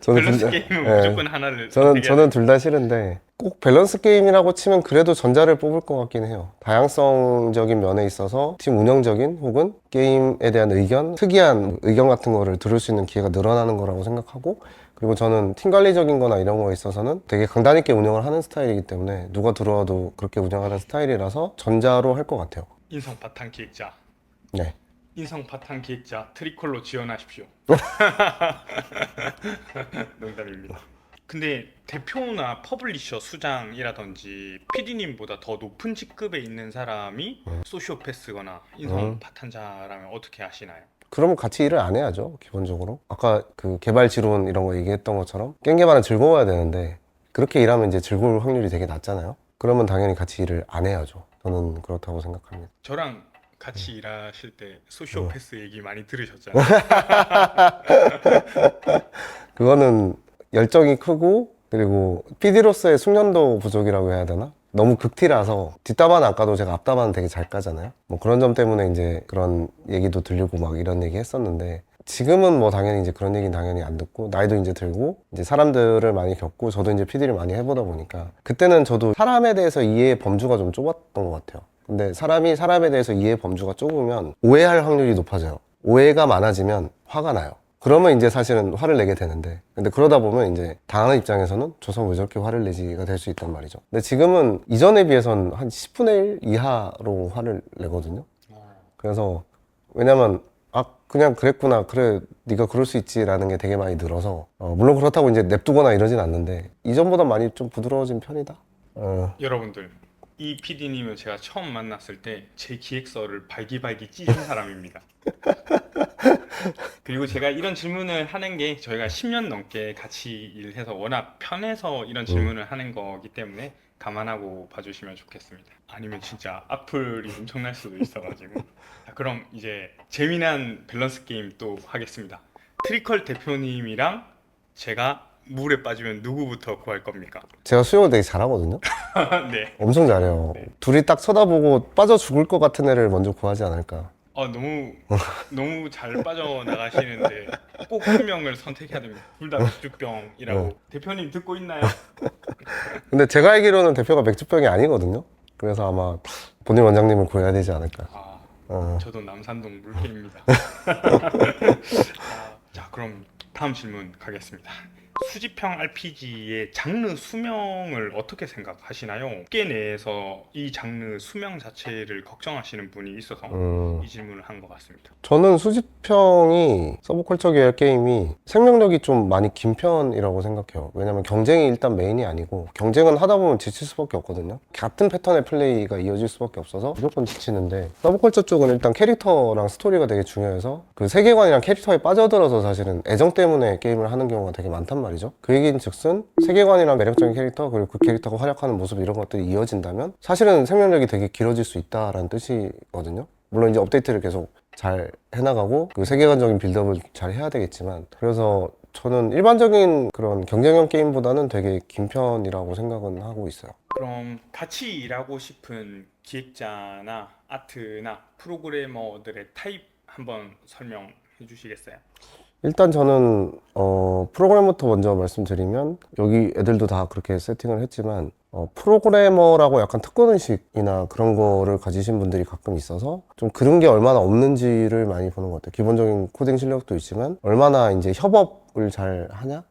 저는 밸런스 둘 다- 게임은 예. 무조건 하나를 선택해야 저는 둘 다 싫은데 꼭 밸런스 게임이라고 치면 그래도 전자를 뽑을 것 같긴 해요. 다양성적인 면에 있어서 팀 운영적인 혹은 게임에 대한 의견, 특이한 의견 같은 거를 들을 수 있는 기회가 늘어나는 거라고 생각하고 그리고 저는 팀 관리적인 거나 이런 거에 있어서는 되게 강단 있게 운영을 하는 스타일이기 때문에 누가 들어와도 그렇게 운영하는 스타일이라서 전자로 할 것 같아요. 인성 파탄 기획자. 네. 인성 파탄 기획자 트리콜로 지원하십시오. 농담입니다. 근데 대표나 퍼블리셔 수장이라든지 PD님보다 더 높은 직급에 있는 사람이 소시오패스거나 인성 파탄자라면 어떻게 하시나요? 그러면 같이 일을 안 해야죠, 기본적으로. 아까 그 개발 지론 이런 거 얘기했던 것처럼 게임 개발은 즐거워야 되는데 그렇게 일하면 이제 즐거울 확률이 되게 낮잖아요. 그러면 당연히 같이 일을 안 해야죠. 저는 그렇다고 생각합니다. 저랑 같이 일하실 때 소시오패스 얘기 많이 들으셨잖아요. 그거는 열정이 크고 그리고 PD로서의 숙련도 부족이라고 해야 되나? 너무 극티라서 뒷담화는 안 까도 제가 앞담화는 되게 잘 까잖아요. 뭐 그런 점 때문에 이제 그런 얘기도 들리고 막 이런 얘기 했었는데 지금은 뭐 당연히 이제 그런 얘기는 당연히 안 듣고 나이도 이제 들고 이제 사람들을 많이 겪고 저도 이제 PD를 많이 해보다 보니까 그때는 저도 사람에 대해서 이해의 범주가 좀 좁았던 것 같아요. 근데 사람이 사람에 대해서 이해의 범주가 좁으면 오해할 확률이 높아져요. 오해가 많아지면 화가 나요. 그러면 이제 사실은 화를 내게 되는데 근데 그러다 보면 이제 당하는 입장에서는 저 사람 왜 저렇게 화를 내지가 될 수 있단 말이죠. 근데 지금은 이전에 비해서는 한 10분의 1 이하로 화를 내거든요. 그래서 왜냐면 아 그냥 그랬구나 그래 네가 그럴 수 있지라는 게 되게 많이 늘어서 물론 그렇다고 이제 냅두거나 이러진 않는데 이전보다 많이 좀 부드러워진 편이다. 여러분들 이 PD님은 제가 처음 만났을 때 제 기획서를 발기발기 찢은 사람입니다. 그리고 제가 이런 질문을 하는 게 저희가 10년 넘게 같이 일해서 워낙 편해서 이런 질문을 하는 거기 때문에 감안하고 봐주시면 좋겠습니다. 아니면 진짜 악플이 엄청날 수도 있어가지고. 자, 그럼 이제 재미난 밸런스 게임 또 하겠습니다. 트리컬 대표님이랑 제가 물에 빠지면 누구부터 구할 겁니까? 제가 수영을 되게 잘하거든요. 네. 엄청 잘해요. 둘이 딱 쳐다보고 빠져 죽을 것 같은 애를 먼저 구하지 않을까. 너무 잘 빠져나가시는데 꼭 한 명을 선택해야 됩니다. 둘 다 맥주병이라고. 대표님 듣고 있나요? 근데 제가 알기로는 대표가 맥주병이 아니거든요. 그래서 아마 본인 원장님을 구해야 되지 않을까. 저도 남산동 물개입니다. 자, 그럼 다음 질문 가겠습니다. 수집형 RPG의 장르 수명을 어떻게 생각하시나요? 업계 내에서 이 장르 수명 자체를 걱정하시는 분이 있어서 이 질문을 한 것 같습니다. 저는 수집형이 서브컬처 계열 게임이 생명력이 좀 많이 긴 편이라고 생각해요. 왜냐면 경쟁이 일단 메인이 아니고 경쟁은 하다 보면 지칠 수밖에 없거든요. 같은 패턴의 플레이가 이어질 수밖에 없어서 무조건 지치는데 서브컬처 쪽은 일단 캐릭터랑 스토리가 되게 중요해서 그 세계관이랑 캐릭터에 빠져들어서 사실은 애정 때문에 게임을 하는 경우가 되게 많단 말이죠. 그 얘기는 즉슨 세계관이랑 매력적인 캐릭터 그리고 그 캐릭터가 활약하는 모습 이런 것들이 이어진다면 사실은 생명력이 되게 길어질 수 있다라는 뜻이거든요. 물론 이제 업데이트를 계속 잘 해나가고 그 세계관적인 빌드업을 잘 해야 되겠지만 그래서 저는 일반적인 그런 경쟁형 게임보다는 되게 긴 편이라고 생각은 하고 있어요. 그럼 같이 일하고 싶은 기획자나 아트나 프로그래머들의 타입 한번 설명해 주시겠어요? 일단 저는 프로그래머부터 먼저 말씀드리면 여기 애들도 다 그렇게 세팅을 했지만 프로그래머라고 약간 특권의식이나 그런 거를 가지신 분들이 가끔 있어서 좀 그런 게 얼마나 없는지를 많이 보는 것 같아요. 기본적인 코딩 실력도 있지만 얼마나 이제 협업을 잘 하냐?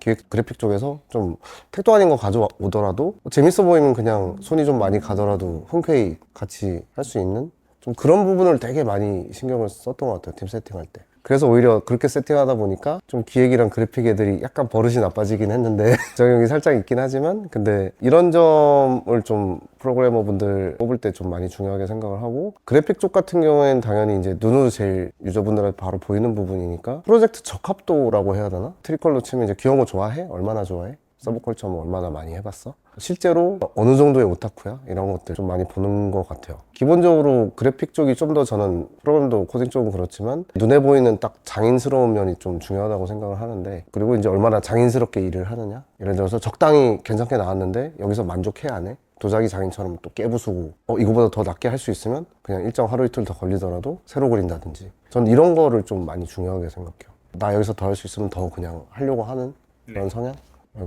기획 그래픽 쪽에서 좀 택도 아닌 거 가져오더라도 재밌어 보이면 그냥 손이 좀 많이 가더라도 흔쾌히 같이 할 수 있는 좀 그런 부분을 되게 많이 신경을 썼던 것 같아요. 팀 세팅할 때. 그래서 오히려 그렇게 세팅하다 보니까 좀 기획이랑 그래픽 애들이 약간 버릇이 나빠지긴 했는데 적용이 살짝 있긴 하지만 근데 이런 점을 좀 프로그래머 분들 뽑을 때 좀 많이 중요하게 생각을 하고 그래픽 쪽 같은 경우에는 당연히 이제 눈으로 제일 유저분들한테 바로 보이는 부분이니까 프로젝트 적합도라고 해야 되나? 트리컬로 치면 이제 귀여운 거 좋아해? 얼마나 좋아해? 서브컬처 뭐 얼마나 많이 해봤어? 실제로 어느 정도의 오타쿠야? 이런 것들 좀 많이 보는 것 같아요. 기본적으로 그래픽 쪽이 좀 더 저는 프로그램도 코딩 쪽은 그렇지만 눈에 보이는 딱 장인스러운 면이 좀 중요하다고 생각을 하는데 그리고 이제 얼마나 장인스럽게 일을 하느냐? 예를 들어서 적당히 괜찮게 나왔는데 여기서 만족해 안 해? 도자기 장인처럼 또 깨부수고 이거보다 더 낫게 할 수 있으면 그냥 일정 하루 이틀 더 걸리더라도 새로 그린다든지 전 이런 거를 좀 많이 중요하게 생각해요. 나 여기서 더 할 수 있으면 더 그냥 하려고 하는 그런 성향?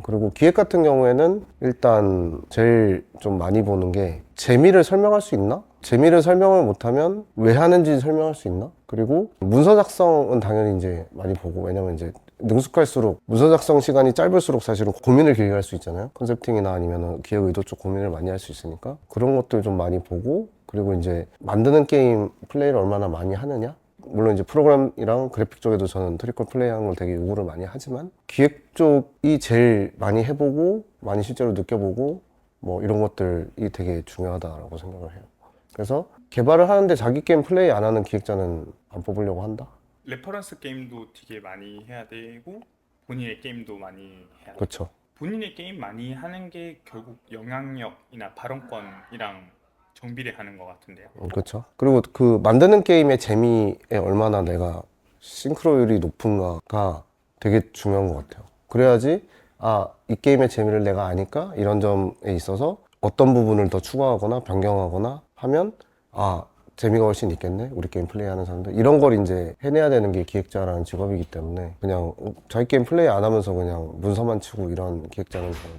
그리고 기획 같은 경우에는 일단 제일 좀 많이 보는 게 재미를 설명할 수 있나? 재미를 설명을 못하면 왜 하는지 설명할 수 있나? 그리고 문서 작성은 당연히 이제 많이 보고 왜냐면 이제 능숙할수록 문서 작성 시간이 짧을수록 사실은 고민을 길게 할 수 있잖아요. 컨셉팅이나 아니면 기획 의도 쪽 고민을 많이 할 수 있으니까 그런 것들 좀 많이 보고 그리고 이제 만드는 게임 플레이를 얼마나 많이 하느냐? 물론 이제 프로그램이랑 그래픽 쪽에도 저는 트리컬 플레이하는 걸 되게 요구를 많이 하지만 기획 쪽이 제일 많이 해보고 많이 실제로 느껴보고 뭐 이런 것들이 되게 중요하다라고 생각을 해요. 그래서 개발을 하는데 자기 게임 플레이 안 하는 기획자는 안 뽑으려고 한다? 레퍼런스 게임도 되게 많이 해야 되고 본인의 게임도 많이 해야 되고 그렇죠. 본인의 게임 많이 하는 게 결국 영향력이나 발언권이랑 정비례하는 것 같은데요. 그렇죠. 그리고 그 만드는 게임의 재미에 얼마나 내가 싱크로율이 높은가가 되게 중요한 것 같아요. 그래야지 이 게임의 재미를 내가 아니까 이런 점에 있어서 어떤 부분을 더 추가하거나 변경하거나 하면 재미가 훨씬 있겠네 우리 게임 플레이하는 사람들 이런 걸 이제 해내야 되는 게 기획자라는 직업이기 때문에 그냥 자기 게임 플레이 안 하면서 그냥 문서만 치고 이런 기획자는 저는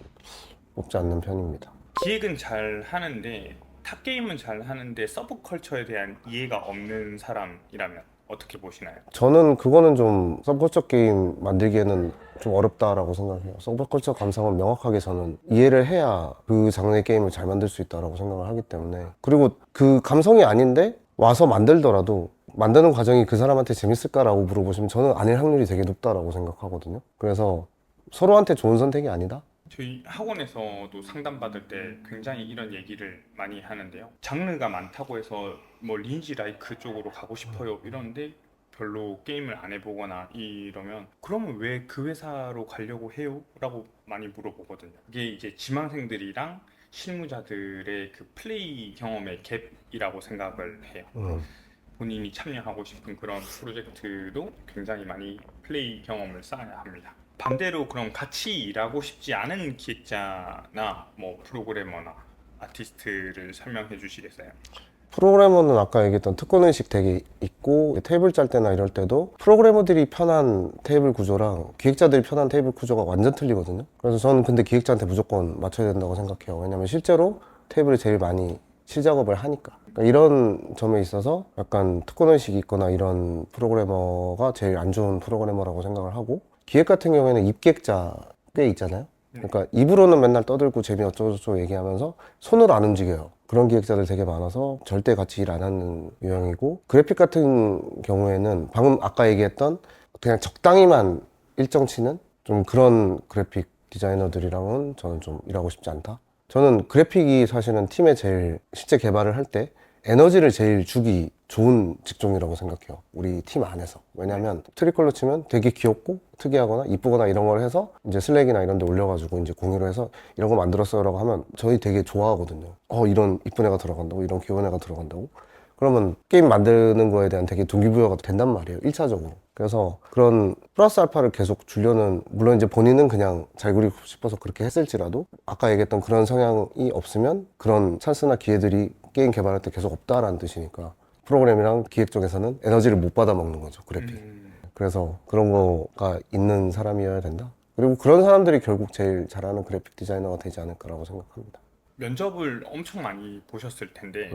뽑지 않는 편입니다. 기획은 잘 하는데 탑 게임은 잘 하는데 서브컬처에 대한 이해가 없는 사람이라면 어떻게 보시나요? 저는 그거는 좀 서브컬처 게임 만들기에는 좀 어렵다라고 생각해요. 서브컬처 감성을 명확하게 저는 이해를 해야 그 장르의 게임을 잘 만들 수 있다라고 생각을 하기 때문에 그리고 그 감성이 아닌데 와서 만들더라도 만드는 과정이 그 사람한테 재밌을까라고 물어보시면 저는 아닐 확률이 되게 높다라고 생각하거든요. 그래서 서로한테 좋은 선택이 아니다? 저희 학원에서도 상담받을 때 굉장히 이런 얘기를 많이 하는데요. 장르가 많다고 해서 뭐 리니지 라이크 쪽으로 가고 싶어요 이러는데 별로 게임을 안 해보거나 이러면 그러면 왜 그 회사로 가려고 해요? 라고 많이 물어보거든요. 이게 이제 지망생들이랑 실무자들의 그 플레이 경험의 갭이라고 생각을 해요. 본인이 참여하고 싶은 그런 프로젝트도 굉장히 많이 플레이 경험을 쌓아야 합니다. 반대로 그럼 같이 일하고 싶지 않은 기획자나 뭐 프로그래머나 아티스트를 설명해 주시겠어요? 프로그래머는 아까 얘기했던 특권의식 되게 있고 테이블 짤 때나 이럴 때도 프로그래머들이 편한 테이블 구조랑 기획자들이 편한 테이블 구조가 완전 틀리거든요. 그래서 저는 근데 기획자한테 무조건 맞춰야 된다고 생각해요. 왜냐면 실제로 테이블을 제일 많이 실작업을 하니까. 그러니까 이런 점에 있어서 약간 특권의식이 있거나 이런 프로그래머가 제일 안 좋은 프로그래머라고 생각을 하고 기획 같은 경우에는 입기획자 꽤 있잖아요. 그러니까 입으로는 맨날 떠들고 재미 어쩌고저쩌고 얘기하면서 손으로 안 움직여요. 그런 기획자들 되게 많아서 절대 같이 일 안 하는 유형이고, 그래픽 같은 경우에는 방금 아까 얘기했던 그냥 적당히만 일정치는 좀 그런 그래픽 디자이너들이랑은 저는 좀 일하고 싶지 않다. 저는 그래픽이 사실은 팀에 제일 실제 개발을 할 때 에너지를 제일 주기 좋은 직종이라고 생각해요. 우리 팀 안에서. 왜냐면 트리컬러 치면 되게 귀엽고 특이하거나 이쁘거나 이런 걸 해서 이제 슬랙이나 이런 데 올려가지고 이제 공유를 해서 이런 거 만들었어요 라고 하면 저희 되게 좋아하거든요. 이런 이쁜 애가 들어간다고, 이런 귀여운 애가 들어간다고. 그러면 게임 만드는 거에 대한 되게 동기부여가 된단 말이에요, 1차적으로. 그래서 그런 플러스 알파를 계속 주려는, 물론 이제 본인은 그냥 잘 그리고 싶어서 그렇게 했을지라도 아까 얘기했던 그런 성향이 없으면 그런 찬스나 기회들이 게임 개발할 때 계속 없다라는 뜻이니까 프로그램이랑 기획 쪽에서는 에너지를 못 받아 먹는 거죠, 그래픽. 그래서 그런 거가 있는 사람이어야 된다. 그리고 그런 사람들이 결국 제일 잘하는 그래픽 디자이너가 되지 않을까라고 생각합니다. 면접을 엄청 많이 보셨을 텐데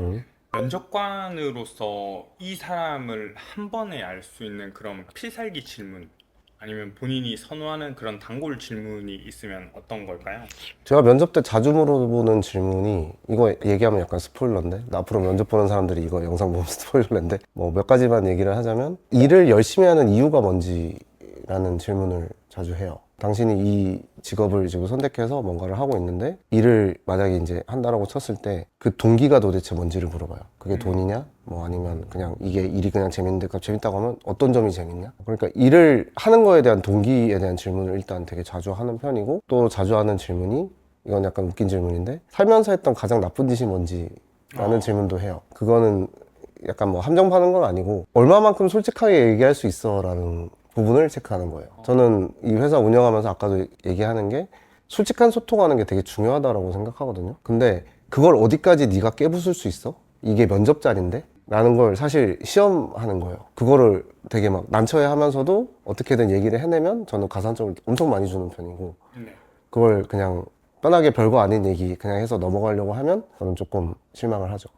면접관으로서 이 사람을 한 번에 알 수 있는 그런 필살기 질문 아니면 본인이 선호하는 그런 단골 질문이 있으면 어떤 걸까요? 제가 면접 때 자주 물어보는 질문이, 이거 얘기하면 약간 스포일러인데, 앞으로 면접 보는 사람들이 이거 영상 보면 스포일러인데, 뭐 몇 가지만 얘기를 하자면, 일을 열심히 하는 이유가 뭔지라는 질문을 자주 해요. 당신이 이 직업을 지금 선택해서 뭔가를 하고 있는데, 일을 만약에 이제 한다라고 쳤을 때 그 동기가 도대체 뭔지를 물어봐요. 그게 돈이냐? 뭐 아니면 그냥 이게 일이 그냥 재밌는데, 재밌다고 하면 어떤 점이 재밌냐? 그러니까 일을 하는 거에 대한 동기에 대한 질문을 일단 되게 자주 하는 편이고, 또 자주 하는 질문이, 이건 약간 웃긴 질문인데, 살면서 했던 가장 나쁜 짓이 뭔지라는 질문도 해요. 그거는 약간 뭐 함정파는 건 아니고, 얼마만큼 솔직하게 얘기할 수 있어 라는 부분을 체크하는 거예요. 저는 이 회사 운영하면서 아까도 얘기하는 게, 솔직한 소통하는 게 되게 중요하다고 생각하거든요. 근데 그걸 어디까지 네가 깨부술 수 있어? 이게 면접 자리인데? 라는 걸 사실 시험하는 거예요. 그거를 되게 막 난처해 하면서도 어떻게든 얘기를 해내면 저는 가산점을 엄청 많이 주는 편이고, 그걸 그냥 편하게 별거 아닌 얘기 그냥 해서 넘어가려고 하면 저는 조금 실망을 하죠.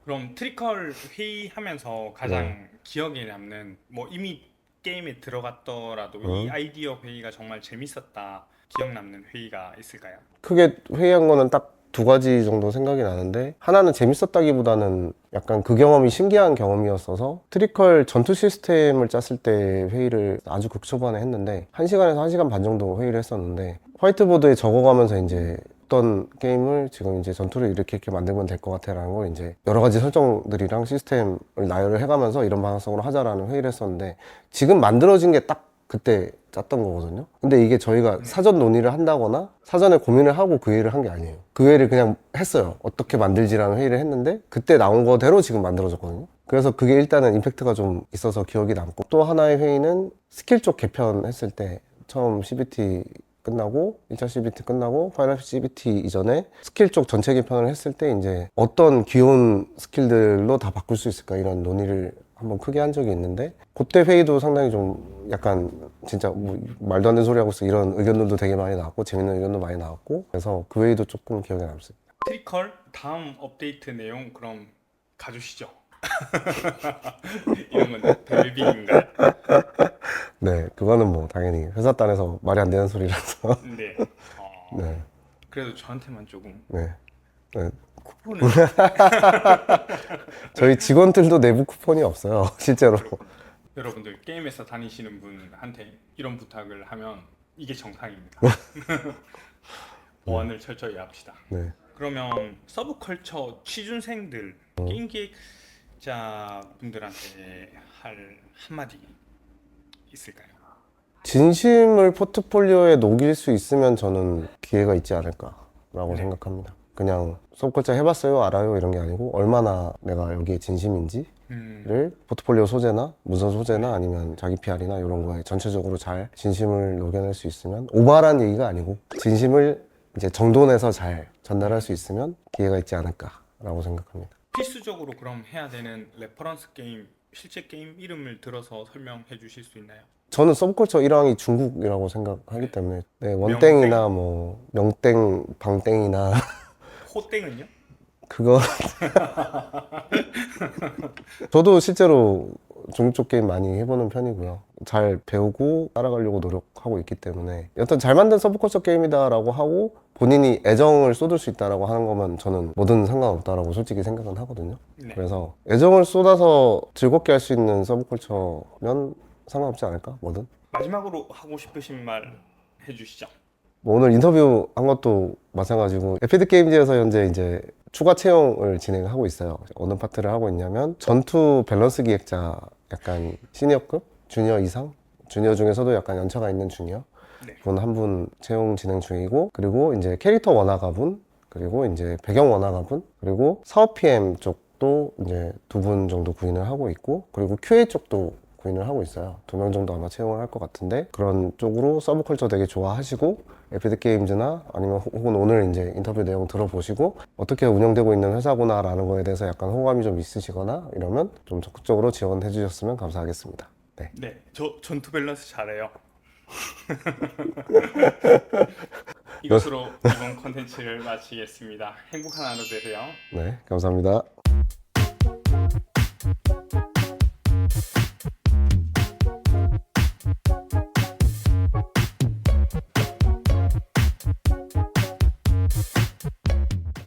그럼 트리컬 회의하면서 가장 기억에 남는, 뭐 이미 게임에 들어갔더라도 이 아이디어 회의가 정말 재밌었다, 기억 남는 회의가 있을까요? 크게 회의한 거는 딱 두 가지 정도 생각이 나는데, 하나는 재밌었다기보다는 약간 그 경험이 신기한 경험이었어서, 트리컬 전투 시스템을 짰을 때 회의를 아주 극초반에 했는데 1시간에서 1시간 반 정도 회의를 했었는데, 화이트보드에 적어가면서 이제 어떤 게임을 지금 이제 전투를 이렇게 만들면 될 것 같아 라는 걸 이제 여러 가지 설정들이랑 시스템을 나열을 해가면서 이런 방향성으로 하자라는 회의를 했었는데, 지금 만들어진 게 딱 그때 짰던 거거든요. 근데 이게 저희가 사전 논의를 한다거나 사전에 고민을 하고 그 회의를 한 게 아니에요. 그 회의를 그냥 했어요. 어떻게 만들지라는 회의를 했는데 그때 나온 거대로 지금 만들어졌거든요. 그래서 그게 일단은 임팩트가 좀 있어서 기억이 남고, 또 하나의 회의는 스킬 쪽 개편했을 때, 처음 CBT 끝나고 1차 CBT 끝나고 파이널 CBT 이전에 스킬 쪽 전체 개편을 했을 때 이제 어떤 귀여운 스킬들로 다 바꿀 수 있을까, 이런 논의를 한번 크게 한 적이 있는데, 그때 회의도 상당히 좀 약간 진짜 뭐 말도 안 되는 소리 하고 있어 이런 의견들도 되게 많이 나왔고 재밌는 의견도 많이 나왔고, 그래서 그 회의도 조금 기억에 남습니다. 트리컬 다음 업데이트 내용 그럼 가주시죠. 이런 건 벨빙인가요? 네, 그거는 뭐 당연히 회사 딴에서 말이 안 되는 소리라서. 네. 네, 그래도 저한테만 조금 네, 네. 쿠폰을 저희 직원들도 내부 쿠폰이 없어요, 실제로. 여러분들 게임회사 다니시는 분한테 이런 부탁을 하면 이게 정상입니다. 보안을 철저히 합시다. 네. 그러면 서브컬처 취준생들, 게임 기획자분들한테 할 한마디 있을까요? 진심을 포트폴리오에 녹일 수 있으면 저는 기회가 있지 않을까라고 생각합니다. 그냥 서브컬처 해봤어요, 알아요 이런 게 아니고, 얼마나 내가 여기에 진심인지를 포트폴리오 소재나 문서 소재나 아니면 자기 PR이나 이런 거에 전체적으로 잘 진심을 녹여낼 수 있으면, 오버한 얘기가 아니고 진심을 이제 정돈해서 잘 전달할 수 있으면 기회가 있지 않을까라고 생각합니다. 필수적으로 그럼 해야 되는 레퍼런스 게임, 실제 게임 이름을 들어서 설명해 주실 수 있나요? 저는 서브컬처 1항이 중국이라고 생각하기 때문에, 네, 원땡이나 뭐 명땡, 방땡이나 호땡은요? 그거 저도 실제로 중국 쪽 게임 많이 해보는 편이고요. 잘 배우고 따라가려고 노력하고 있기 때문에 여튼 잘 만든 서브컬처 게임이다라고 하고 본인이 애정을 쏟을 수 있다라고 하는 거면 저는 뭐든 상관없다라고 솔직히 생각은 하거든요. 네. 그래서 애정을 쏟아서 즐겁게 할 수 있는 서브컬처면 상관없지 않을까? 뭐든. 마지막으로 하고 싶으신 말 해주시죠. 뭐 오늘 인터뷰 한 것도 마찬가지고 에피드 게임즈에서 현재 이제 추가 채용을 진행하고 있어요. 어느 파트를 하고 있냐면 전투 밸런스 기획자 약간 시니어급? 주니어 이상? 주니어 중에서도 약간 연차가 있는 주니어 네. 분 한 분 채용 진행 중이고 그리고 이제 캐릭터 원화가분 그리고 이제 배경 원화가분 그리고 사업 PM 쪽도 이제 2분 정도 구인을 하고 있고 그리고 QA 쪽도 구인을 하고 있어요. 2명 정도 아마 채용을 할 것 같은데 그런 쪽으로 서브컬처 되게 좋아하시고 에피드 게임즈나 아니면 혹은 오늘 이제 인터뷰 내용 들어보시고 어떻게 운영되고 있는 회사구나 라는 거에 대해서 약간 호감이 좀 있으시거나 이러면 좀 적극적으로 지원해 주셨으면 감사하겠습니다. 네. 네, 저 전투 밸런스 잘해요. 이것으로 이번 컨텐츠를 마치겠습니다. 행복한 하루 되세요. 네, 감사합니다.